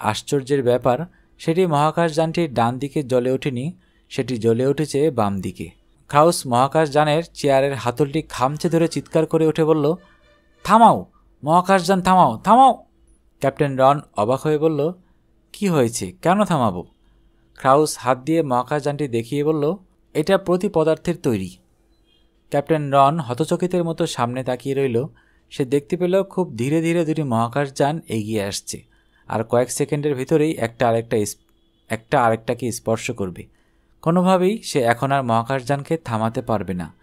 আশ্চর্যের ব্যাপার, সেটি মহাকাশযানটির ডান দিকে জ্বলে ওঠেনি, সেটি জ্বলে উঠেছে বাম দিকে। ক্রাউস মহাকাশযানের চেয়ারের হাতলটি খামচে ধরে চিৎকার করে উঠে বলল, থামাও মহাকাশযান, থামাও, থামাও! ক্যাপ্টেন রন অবাক হয়ে বলল, কি হয়েছে, কেন থামাবো? ক্রাউস হাত দিয়ে মহাকাশযানটি দেখিয়ে বলল, এটা প্রতি পদার্থের তৈরি। ক্যাপ্টেন রন হতচকিতের মতো সামনে তাকিয়ে রইল। সে দেখতে পেল খুব ধীরে ধীরে দুটি মহাকাশযান এগিয়ে আসছে, আর কয়েক সেকেন্ডের ভিতরেই একটা আরেকটাকে স্পর্শ করবে। কোনোভাবেই সে এখন আর মহাকাশযানকে থামাতে পারবে না।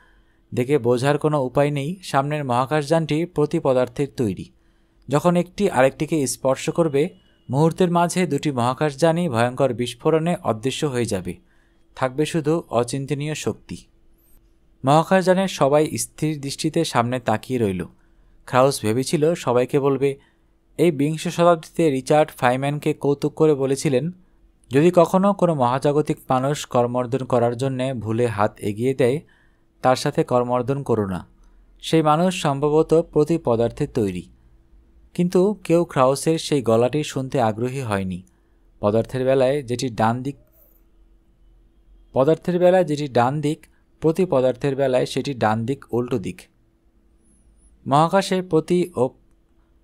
দেখে বোঝার কোনো উপায় নেই সামনের মহাকাশযানটি প্রতি পদার্থের তৈরি। যখন একটি আরেকটিকে স্পর্শ করবে, মুহূর্তের মাঝে দুটি মহাকাশযানই ভয়ঙ্কর বিস্ফোরণে অদৃশ্য হয়ে যাবে। থাকবে শুধু অচিন্তনীয় শক্তি। মহাকাশযানের সবাই স্থির দৃষ্টিতে সামনে তাকিয়ে রইল। ক্রাউস ভেবেছিল সবাইকে বলবে, এই বিংশ শতাব্দীতে রিচার্ড ফাইম্যানকে কৌতুক করে বলেছিলেন, যদি কখনও কোনো মহাজাগতিক মানুষ কর্মর্দন করার জন্যে ভুলে হাত এগিয়ে দেয়, তার সাথে কর্মর্দন করো না। সেই মানুষ সম্ভবত প্রতি পদার্থের তৈরি। কিন্তু কেউ ক্রাউসের সেই গলাটি শুনতে আগ্রহী হয়নি। পদার্থের বেলায় যেটি ডান দিক, প্রতি পদার্থের বেলায় সেটি ডান দিক উল্টো দিক।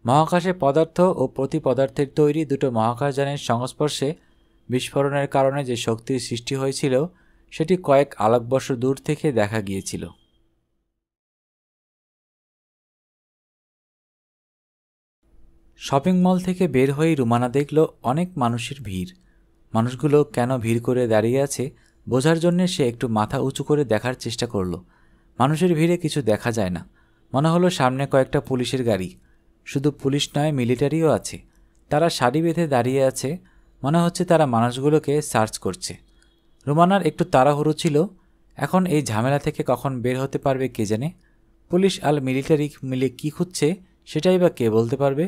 মহাকাশে পদার্থ ও প্রতি পদার্থের তৈরি দুটো মহাকাশযানের সংস্পর্শে বিস্ফোরণের কারণে যে শক্তির সৃষ্টি হয়েছিল, সেটি কয়েক আলোকবর্ষ দূর থেকে দেখা গিয়েছিল। শপিং মল থেকে বের হয়ে রুমানা দেখল অনেক মানুষের ভিড়। মানুষগুলো কেন ভিড় করে দাঁড়িয়ে আছে বোঝার জন্যে সে একটু মাথা উঁচু করে দেখার চেষ্টা করল। মানুষের ভিড়ে কিছু দেখা যায় না। মনে হলো সামনে কয়েকটা পুলিশের গাড়ি। শুধু পুলিশ নয়, মিলিটারিও আছে। তারা সারি বেঁধে দাঁড়িয়ে আছে। মনে হচ্ছে তারা মানুষগুলোকে সার্চ করছে। রুমানার একটু তাড়াহুড়ো ছিল। এখন এই ঝামেলা থেকে কখন বের হতে পারবে কে জানে। পুলিশ আর মিলিটারি মিলে কি খুঁজছে সেটাই বা কে বলতে পারবে।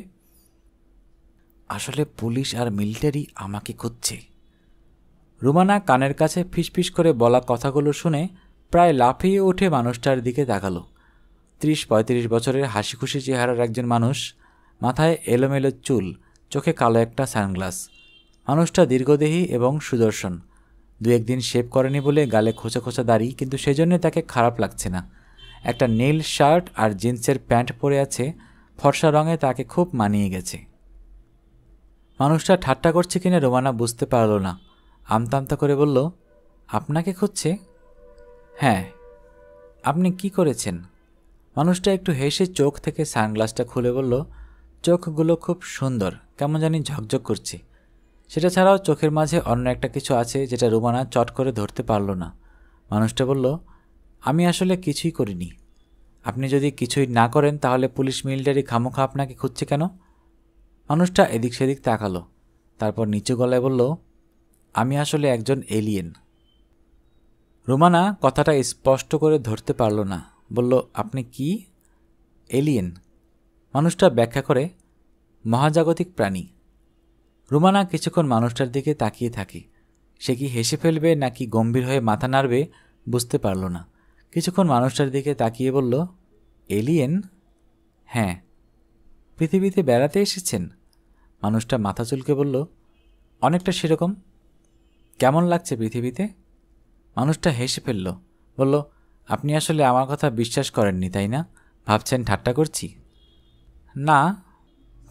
আসলে পুলিশ আর মিলিটারি আমাকে খুঁজছে। রুমানা কানের কাছে ফিসফিস করে বলা কথাগুলো শুনে প্রায় লাফিয়ে উঠে মানুষটার দিকে তাকালো। 30-35 বছরের হাসিখুশি চেহারার একজন মানুষ, মাথায় এলোমেলো চুল, চোখে কালো একটা সানগ্লাস। মানুষটা দীর্ঘদেহী এবং সুদর্শন। 2-1 দিন শেভ করেনি বলে গালে খোঁচা খোঁচা দাড়ি, কিন্তু সেজন্য তাকে খারাপ লাগছে না। একটা নীল শার্ট আর জিন্সের প্যান্ট পরে আছে, ফর্সা রঙে তাকে খুব মানিয়ে গেছে। মানুষটা ঠাট্টা করছে কিনা রুমানা বুঝতে পারল না। আমতা আমতা করে বলল, আপনাকে খুঁজছে? হ্যাঁ। আপনি কি করেছেন? মানুষটা একটু হেসে চোখ থেকে সানগ্লাসটা খুলে বলল, চোখগুলো খুব সুন্দর, কেমন জানি ঝকঝক করছে। সেটা ছাড়াও চোখের মাঝে অন্য একটা কিছু আছে যেটা রুমানা চট করে ধরতে পারল না। মানুষটা বলল, আমি আসলে কিছুই করিনি। আপনি যদি কিছুই না করেন তাহলে পুলিশ মিলিটারি খামোখা আপনাকে খুঁজছে কেন? মানুষটা এদিক সেদিক তাকালো, তারপর নিচু গলায় বলল, আমি আসলে একজন এলিয়েন। রুমানা কথাটা স্পষ্ট করে ধরতে পারল না। বলল, আপনি কি? এলিয়েন? মানুষটা ব্যাখ্যা করে, মহাজাগতিক প্রাণী। রুমানা কিছুক্ষণ মানুষটার দিকে তাকিয়ে থাকে। সে কি হেসে ফেলবে নাকি গম্ভীর হয়ে মাথা নাড়বে বুঝতে পারল না। কিছুক্ষণ মানুষটার দিকে তাকিয়ে বলল, এলিয়েন? হ্যাঁ। পৃথিবীতে বেড়াতে এসেছেন? মানুষটা মাথা চুলকে বলল, অনেকটা সেরকম। কেমন লাগছে পৃথিবীতে? মানুষটা হেসে ফেলল, বলল, আপনি আসলে আমার কথা বিশ্বাস করেননি তাই না? ভাবছেন ঠাট্টা করছি? না।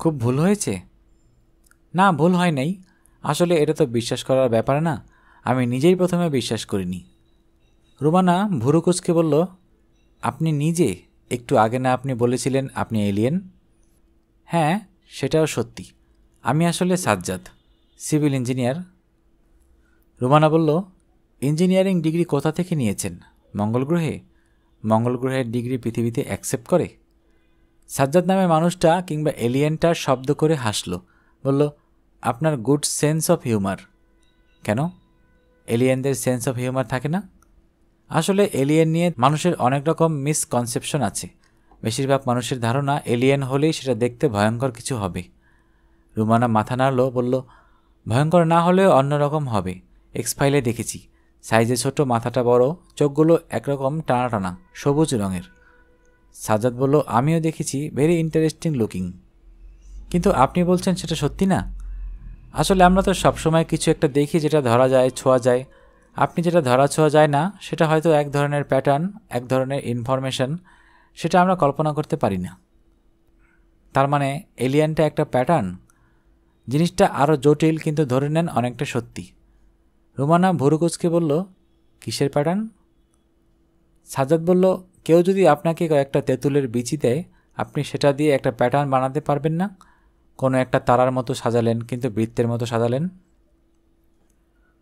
খুব ভুল হয়েছে? না, ভুল হয় নাই। আসলে এটা তো বিশ্বাস করার ব্যাপার না। আমি নিজেই প্রথমে বিশ্বাস করিনি। রুমানা ভুরু কুঁচকে বলল, আপনি নিজে? একটু আগে না আপনি বলেছিলেন আপনি এলিয়েন? হ্যাঁ, সেটাও সত্যি। আমি আসলে সাজ্জাদ, সিভিল ইঞ্জিনিয়ার। রুমানা বলল, ইঞ্জিনিয়ারিং ডিগ্রি কোথা থেকে নিয়েছেন? মঙ্গল গ্রহে? মঙ্গল গ্রহের ডিগ্রি পৃথিবীতে অ্যাকসেপ্ট করে? সাজ্জাদ নামে মানুষটা কিংবা এলিয়েনটা শব্দ করে হাসল, বলল, আপনার গুড সেন্স অফ হিউমার। কেন? এলিয়েনদের সেন্স অফ হিউমার থাকে না? আসলে এলিয়েন নিয়ে মানুষের অনেক রকম মিসকনসেপশন আছে। বেশিরভাগ মানুষের ধারণা এলিয়েন হলেই সেটা দেখতে ভয়ঙ্কর কিছু হবে। রুমানা মাথা নাড়ল, বলল, ভয়ঙ্কর না হলেও অন্যরকম হবে। এক্স ফাইলে দেখেছি, সাইজে ছোট, মাথাটা বড়, চোখগুলো একরকম টানা টানা সবুজ রঙের। সাজ্জাদ বলল, আমিও দেখেছি, ভেরি ইন্টারেস্টিং লুকিং। কিন্তু আপনি বলছেন সেটা সত্যি না? আসলে আমরা তো সবসময় কিছু একটা দেখি যেটা ধরা যায়, ছোঁয়া যায়। আপনি যেটা ধরা ছোঁয়া যায় না সেটা হয়তো এক ধরনের প্যাটার্ন, এক ধরনের ইনফরমেশন, সেটা আমরা কল্পনা করতে পারি না। তার মানে এলিয়েনটা একটা প্যাটার্ন? জিনিসটা আরও জটিল, কিন্তু ধরে নেন অনেকটা সত্যি। রুমানা ভুরু কুঁচকে বলল, কিসের প্যাটার্ন? সাজ্জাদ বলল, কেউ যদি আপনাকে কয়েকটা তেঁতুলের বিচি দেয়, আপনি সেটা দিয়ে একটা প্যাটার্ন বানাতে পারবেন না? কোনো একটা তারার মতো সাজালেন, কিন্তু বৃত্তের মতো সাজালেন।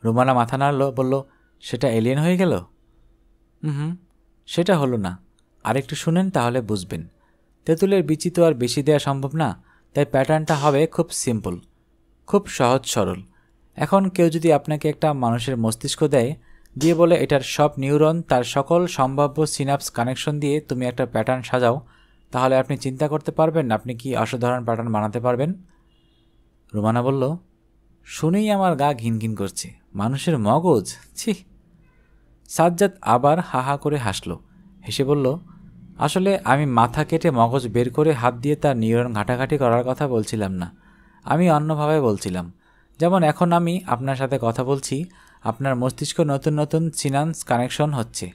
রুমানা মাথা নাড়ল, বলল, সেটা এলিয়েন হয়ে গেল? হুম, সেটা হলো না। আরেকটু শুনেন, তাহলে বুঝবেন। তেঁতুলের বিচি তো আর বেশি দেওয়া সম্ভব না, তাই প্যাটার্নটা হবে খুব সিম্পল, খুব সহজ সরল। এখন কেউ যদি আপনাকে একটা মানুষের মস্তিষ্ক দেয়, দিয়ে বলে এটার সব নিউরন তার সকল সম্ভাব্য সিনাপস কানেকশন দিয়ে তুমি একটা প্যাটার্ন সাজাও, তাহলে আপনি চিন্তা করতে পারবেন আপনি কি অসাধারণ প্যাটার্ন বানাতে পারবেন? রুমানা বলল, শুনেই আমার গা ঘিনঘিন করছে। মানুষের মগজ, ছি! সাজ্জাদ আবার হা হা করে হাসল। হেসে বলল, আসলে আমি মাথা কেটে মগজ বের করে হাত দিয়ে তার নিউরন ঘাটাঘাটি করার কথা বলছিলাম না, আমি অন্যভাবে বলছিলাম। যেমন এখন আমি আপনার সাথে কথা বলছি, আপনার মস্তিষ্ক নতুন নতুন সিনাপস কানেকশন হচ্ছে।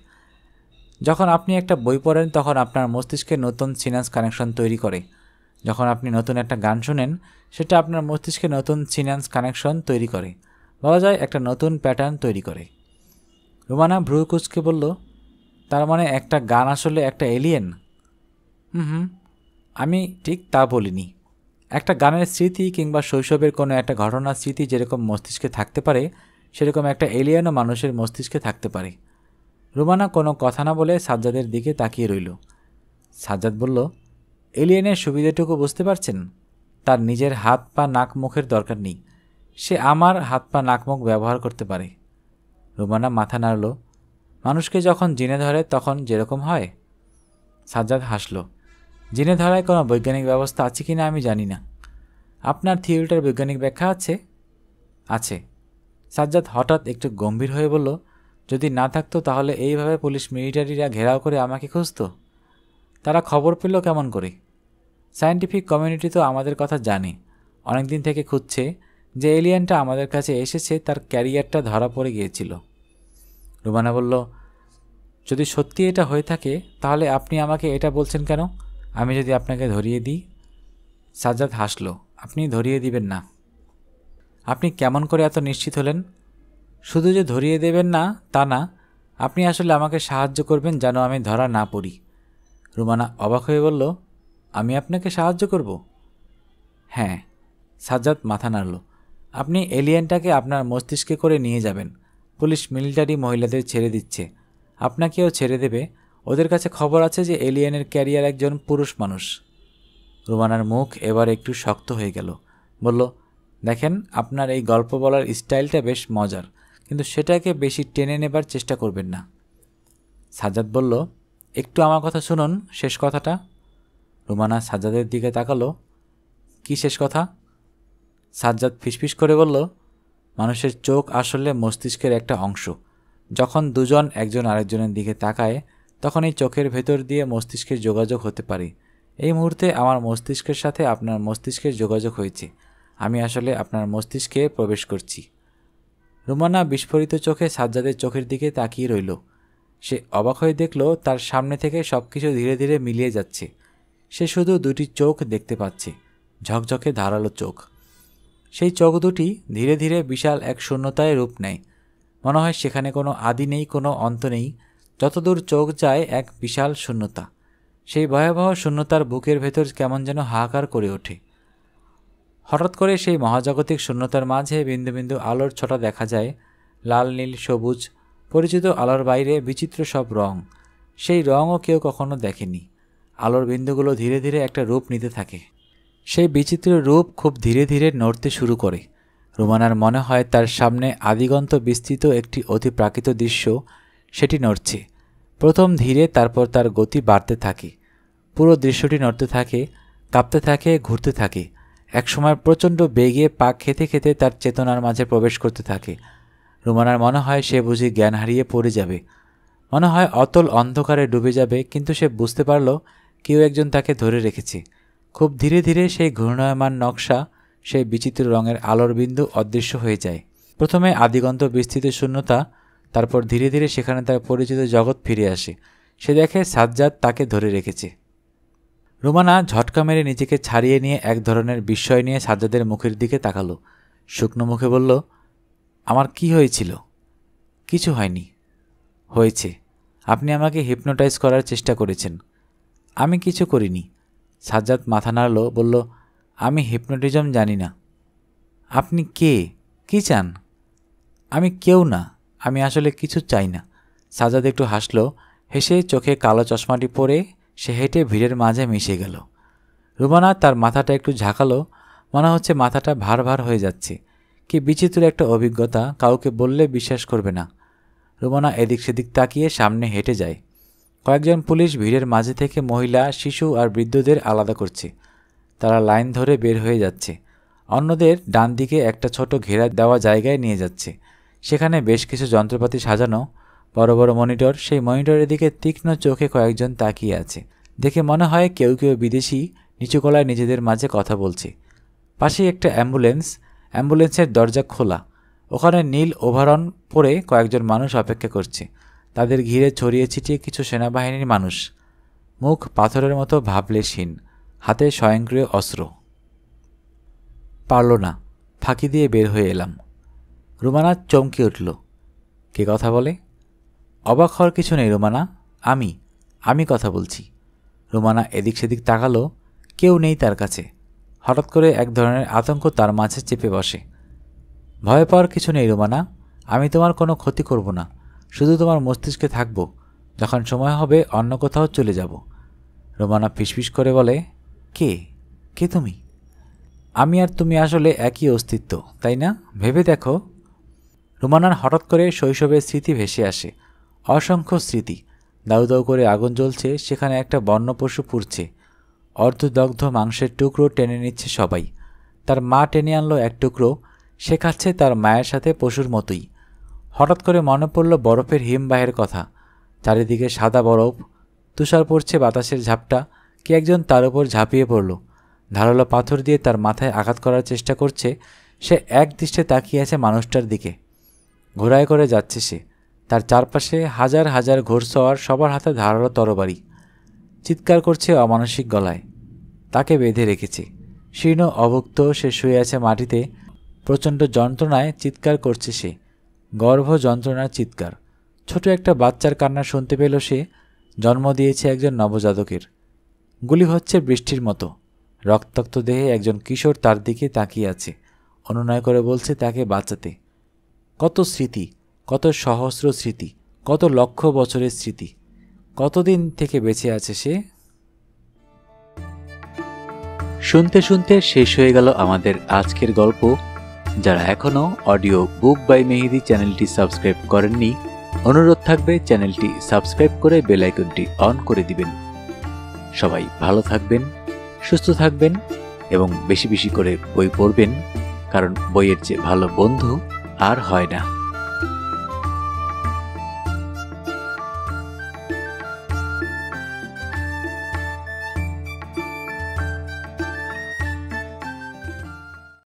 যখন আপনি একটা বই পড়েন, তখন আপনার মস্তিষ্কে নতুন সিনাপস কানেকশন তৈরি করে। যখন আপনি নতুন একটা গান শোনেন, সেটা আপনার মস্তিষ্কে নতুন সিনাপস কানেকশন তৈরি করে, বলা যায় একটা নতুন প্যাটার্ন তৈরি করে। রুমানা ভ্রু কুঁচকে বলল, তার মানে একটা গান আসলে একটা এলিয়েন? হুম, আমি ঠিক তা বলিনি। একটা গানের স্মৃতি কিংবা শৈশবের কোনো একটা ঘটনার স্মৃতি যেরকম মস্তিষ্কে থাকতে পারে, সেরকম একটা এলিয়েনও মানুষের মস্তিষ্কে থাকতে পারে। রুমানা কোনো কথা না বলে সাজ্জাদের দিকে তাকিয়ে রইল। সাজ্জাদ বলল, এলিয়েনের সুবিধাটুকু বুঝতে পারছেন? তার নিজের হাত পা নাক মুখের দরকার নেই, সে আমার হাত পা নাক মুখ ব্যবহার করতে পারে। রুমানা মাথা নাড়ল। মানুষকে যখন জিনে ধরে তখন যেরকম হয়? সাজ্জাদ হাসল। জিনে ধরায় কোনো বৈজ্ঞানিক ব্যবস্থা আছে কি না আমি জানি না। আপনার থিওরিটার বৈজ্ঞানিক ব্যাখ্যা আছে? আছে। সাজ্জাদ হঠাৎ একটু গম্ভীর হয়ে বলল, যদি না থাকতো তাহলে এইভাবে পুলিশ মিলিটারিরা ঘেরাও করে আমাকে খুঁজত? তারা খবর পেল কেমন করে? সায়েন্টিফিক কমিউনিটি তো আমাদের কথা জানে, অনেক দিন থেকে খুঁজছে। যে এলিয়েনটা আমাদের কাছে এসেছে তার ক্যারিয়ারটা ধরা পড়ে গিয়েছিল। রুমানা বলল, যদি সত্যি এটা হয়ে থাকে, তাহলে আপনি আমাকে এটা বলছেন কেন? আমি যদি আপনাকে ধরিয়ে দিই? সাজ্জাদ হাসল। আপনি ধরিয়ে দিবেন না। আপনি কেমন করে এত নিশ্চিত হলেন? শুধু যে ধরিয়ে দেবেন না তা না, আপনি আসলে আমাকে সাহায্য করবেন যেন আমি ধরা না পড়ি। রুমানা অবাক হয়ে বলল, আমি আপনাকে সাহায্য করব? হ্যাঁ। সাজ্জাদ মাথা নাড়ল। আপনি এলিয়েনটাকে আপনার মস্তিষ্কে করে নিয়ে যাবেন। পুলিশ মিলিটারি মহিলাদের ছেড়ে দিচ্ছে, আপনাকেও ছেড়ে দেবে। ওদের কাছে খবর আছে যে এলিয়েনের ক্যারিয়ার একজন পুরুষ মানুষ। রুমানার মুখ এবার একটু শক্ত হয়ে গেল। বলল, দেখেন, আপনার এই গল্প বলার স্টাইলটা বেশ মজার, কিন্তু সেটাকে বেশি টেনে নেবার চেষ্টা করবেন না। সাজ্জাদ বলল, একটু আমার কথা শুনুন, শেষ কথাটা। রুমানা সাজ্জাদের দিকে তাকালো। কি শেষ কথা? সাজ্জাদ ফিসফিস করে বলল, মানুষের চোখ আসলে মস্তিষ্কের একটা অংশ। যখন দুজন একজন আরেকজনের দিকে তাকায়, তখন এই চোখের ভেতর দিয়ে মস্তিষ্কের যোগাযোগ হতে পারে। এই মুহূর্তে আমার মস্তিষ্কের সাথে আপনার মস্তিষ্কের যোগাযোগ হয়েছে। আমি আসলে আপনার মস্তিষ্কে প্রবেশ করছি। রুমানা বিস্ফোরিত চোখে সাজ্জাদের চোখের দিকে তাকিয়ে রইল। সে অবাক হয়ে দেখল তার সামনে থেকে সব কিছু ধীরে ধীরে মিলিয়ে যাচ্ছে। সে শুধু দুটি চোখ দেখতে পাচ্ছে, ঝকঝকে ধারালো চোখ। সেই চোখ দুটি ধীরে ধীরে বিশাল এক শূন্যতায় রূপ নেয়। মনে হয় সেখানে কোনো আদি নেই, কোনো অন্ত নেই। যতদূর চোখ যায় এক বিশাল শূন্যতা। সেই ভয়াবহ শূন্যতার বুকের ভেতর কেমন যেন হাহাকার করে ওঠে। হঠাৎ করে সেই মহাজাগতিক শূন্যতার মাঝে বিন্দু বিন্দু আলোর ছটা দেখা যায়, লাল, নীল, সবুজ। পরিচিত আলোর বাইরে বিচিত্র সব রং। সেই রঙও কেউ কখনো দেখেনি। আলোর বিন্দুগুলো ধীরে ধীরে একটা রূপ নিতে থাকে। সেই বিচিত্র রূপ খুব ধীরে ধীরে নড়তে শুরু করে। রুমানার মনে হয় তার সামনে আদিগন্ত বিস্তৃত একটি অতি প্রাকৃত দৃশ্য, সেটি নড়ছে। প্রথম ধীরে, তারপর তার গতি বাড়তে থাকে। পুরো দৃশ্যটি নড়তে থাকে, কাঁপতে থাকে, ঘুরতে থাকে। একসময় প্রচণ্ড বেগে পাক খেতে খেতে তার চেতনার মাঝে প্রবেশ করতে থাকে। রুমানার মনে হয় সে বুঝি জ্ঞান হারিয়ে পড়ে যাবে। মনে হয় অতল অন্ধকারে ডুবে যাবে, কিন্তু সে বুঝতে পারল কেউ একজন তাকে ধরে রেখেছে। খুব ধীরে ধীরে সেই ঘূর্ণায়মান নকশা, সেই বিচিত্র রঙের আলোর বিন্দু অদৃশ্য হয়ে যায়। প্রথমে আদিগন্ত বিস্তৃত শূন্যতা, তারপর ধীরে ধীরে সেখানে তার পরিচিত জগৎ ফিরে আসে। সে দেখে সাজ্জাদ তাকে ধরে রেখেছে। রুমানা ঝটকা মেরে নিজেকে ছাড়িয়ে নিয়ে এক ধরনের বিস্ময় নিয়ে সাজ্জাদের মুখের দিকে তাকালো। শুকনো মুখে বলল, আমার কি হয়েছিল? কিছু হয়নি। হয়েছে, আপনি আমাকে হিপনোটাইজ করার চেষ্টা করেছেন। আমি কিছু করিনি। সাজ্জাদ মাথা নাড়ল, বলল, আমি হিপনোটিজম জানি না। আপনি কে? কি চান? আমি কেউ না, আমি আসলে কিছু চাই না। সাজ্জাদ একটু হাসল, হেসে চোখে কালো চশমাটি পরে সে হেঁটে ভিড়ের মাঝে মিশে গেল। রুমানা তার মাথাটা একটু ঝাঁকালো, মনে হচ্ছে মাথাটা ভার ভার হয়ে যাচ্ছে। কি বিচিত্র একটা অভিজ্ঞতা, কাউকে বললে বিশ্বাস করবে না। রুমানা এদিক সেদিক তাকিয়ে সামনে হেঁটে যায়। কয়েকজন পুলিশ ভিড়ের মাঝে থেকে মহিলা, শিশু আর বৃদ্ধদের আলাদা করছে। তারা লাইন ধরে বের হয়ে যাচ্ছে। অন্যদের ডান দিকে একটা ছোট ঘেরা দেওয়া জায়গায় নিয়ে যাচ্ছে। সেখানে বেশ কিছু যন্ত্রপাতি সাজানো, বড় বড় মনিটর। সেই মনিটরের দিকে তীক্ষ্ণ চোখে কয়েকজন তাকিয়ে আছে। দেখে মনে হয় কেউ কেউ বিদেশি নিচু গলায় নিজেদের মাঝে কথা বলছে। পাশেই একটা অ্যাম্বুলেন্সের দরজা খোলা। ওখানে নীল ওভারঅন পরে কয়েকজন মানুষ অপেক্ষা করছে। তাদের ঘিরে ছড়িয়ে ছিটিয়ে কিছু সেনাবাহিনীর মানুষ, মুখ পাথরের মতো ভাবলেশহীন, হাতে স্বয়ংক্রিয় অস্ত্র। পারল না, ফাঁকি দিয়ে বের হয়ে এলাম। রুমানা চমকে উঠল। কে কথা বলে? অবাক হওয়ার কিছু নেই রুমানা, আমি কথা বলছি। রুমানা এদিক সেদিক তাকালো, কেউ নেই তার কাছে। হঠাৎ করে এক ধরনের আতঙ্ক তার মাঝে চেপে বসে। ভয় পাওয়ার কিছু নেই রুমানা, আমি তোমার কোনো ক্ষতি করব না, শুধু তোমার মস্তিষ্কে থাকব। যখন সময় হবে অন্য কোথাও চলে যাব। রুমানা ফিসফিস করে বলে, কে তুমি? আমি আর তুমি আসলে একই অস্তিত্ব, তাই না? ভেবে দেখো। রুমানার হঠাৎ করে শৈশবের স্মৃতি ভেসে আসে। অসংখ্য স্মৃতি। দাউ দাউ করে আগুন জ্বলছে, সেখানে একটা বন্য পশু পুড়ছে। অর্ধদগ্ধ মাংসের টুকরো টেনে নিচ্ছে সবাই। তার মা টেনে আনলো এক টুকরো, সে খাচ্ছে তার মায়ের সাথে পশুর মতোই। হঠাৎ করে মনে পড়ল বরফের হিমবাহের কথা। চারিদিকে সাদা বরফ, তুষার পড়ছে বাতাসের ঝাপটা। কে একজন তার উপর ঝাঁপিয়ে পড়ল, ধারালো পাথর দিয়ে তার মাথায় আঘাত করার চেষ্টা করছে। সে এক দৃষ্টে তাকিয়ে আছে মানুষটার দিকে। ঘোড়ায় করে যাচ্ছে সে। তার চারপাশে হাজার হাজার ঘোড়সওয়ার, সবার হাতে ধারালো তরবারি। চিৎকার করছে অমানসিক গলায়। তাকে বেঁধে রেখেছে। শীর্ণ অভুক্ত সে শুয়ে আছে মাটিতে। প্রচণ্ড যন্ত্রণায় চিৎকার করছে সে, গর্ভ যন্ত্রণার চিৎকার। ছোট একটা বাচ্চার কান্না শুনতে পেল সে। জন্ম দিয়েছে একজন নবজাতকের। গুলি হচ্ছে বৃষ্টির মতো। রক্তাক্ত দেহে একজন কিশোর তার দিকে তাকিয়ে আছে, অনুনয় করে বলছে তাকে বাঁচাতে। কত স্মৃতি, কত সহস্র স্মৃতি, কত লক্ষ বছরের স্মৃতি। কতদিন থেকে বেঁচে আছে সে। শুনতে শুনতে শেষ হয়ে গেল আমাদের আজকের গল্প। যারা এখনো অডিও বুক বাই মেহেদি চ্যানেলটি সাবস্ক্রাইব করেননি, অনুরোধ থাকবে চ্যানেলটি সাবস্ক্রাইব করে বেল আইকনটি অন করে দিবেন। সবাই ভালো থাকবেন, সুস্থ থাকবেন এবং বেশি বেশি করে বই পড়বেন, কারণ বইয়ের চেয়ে ভালো বন্ধু আর হয় না।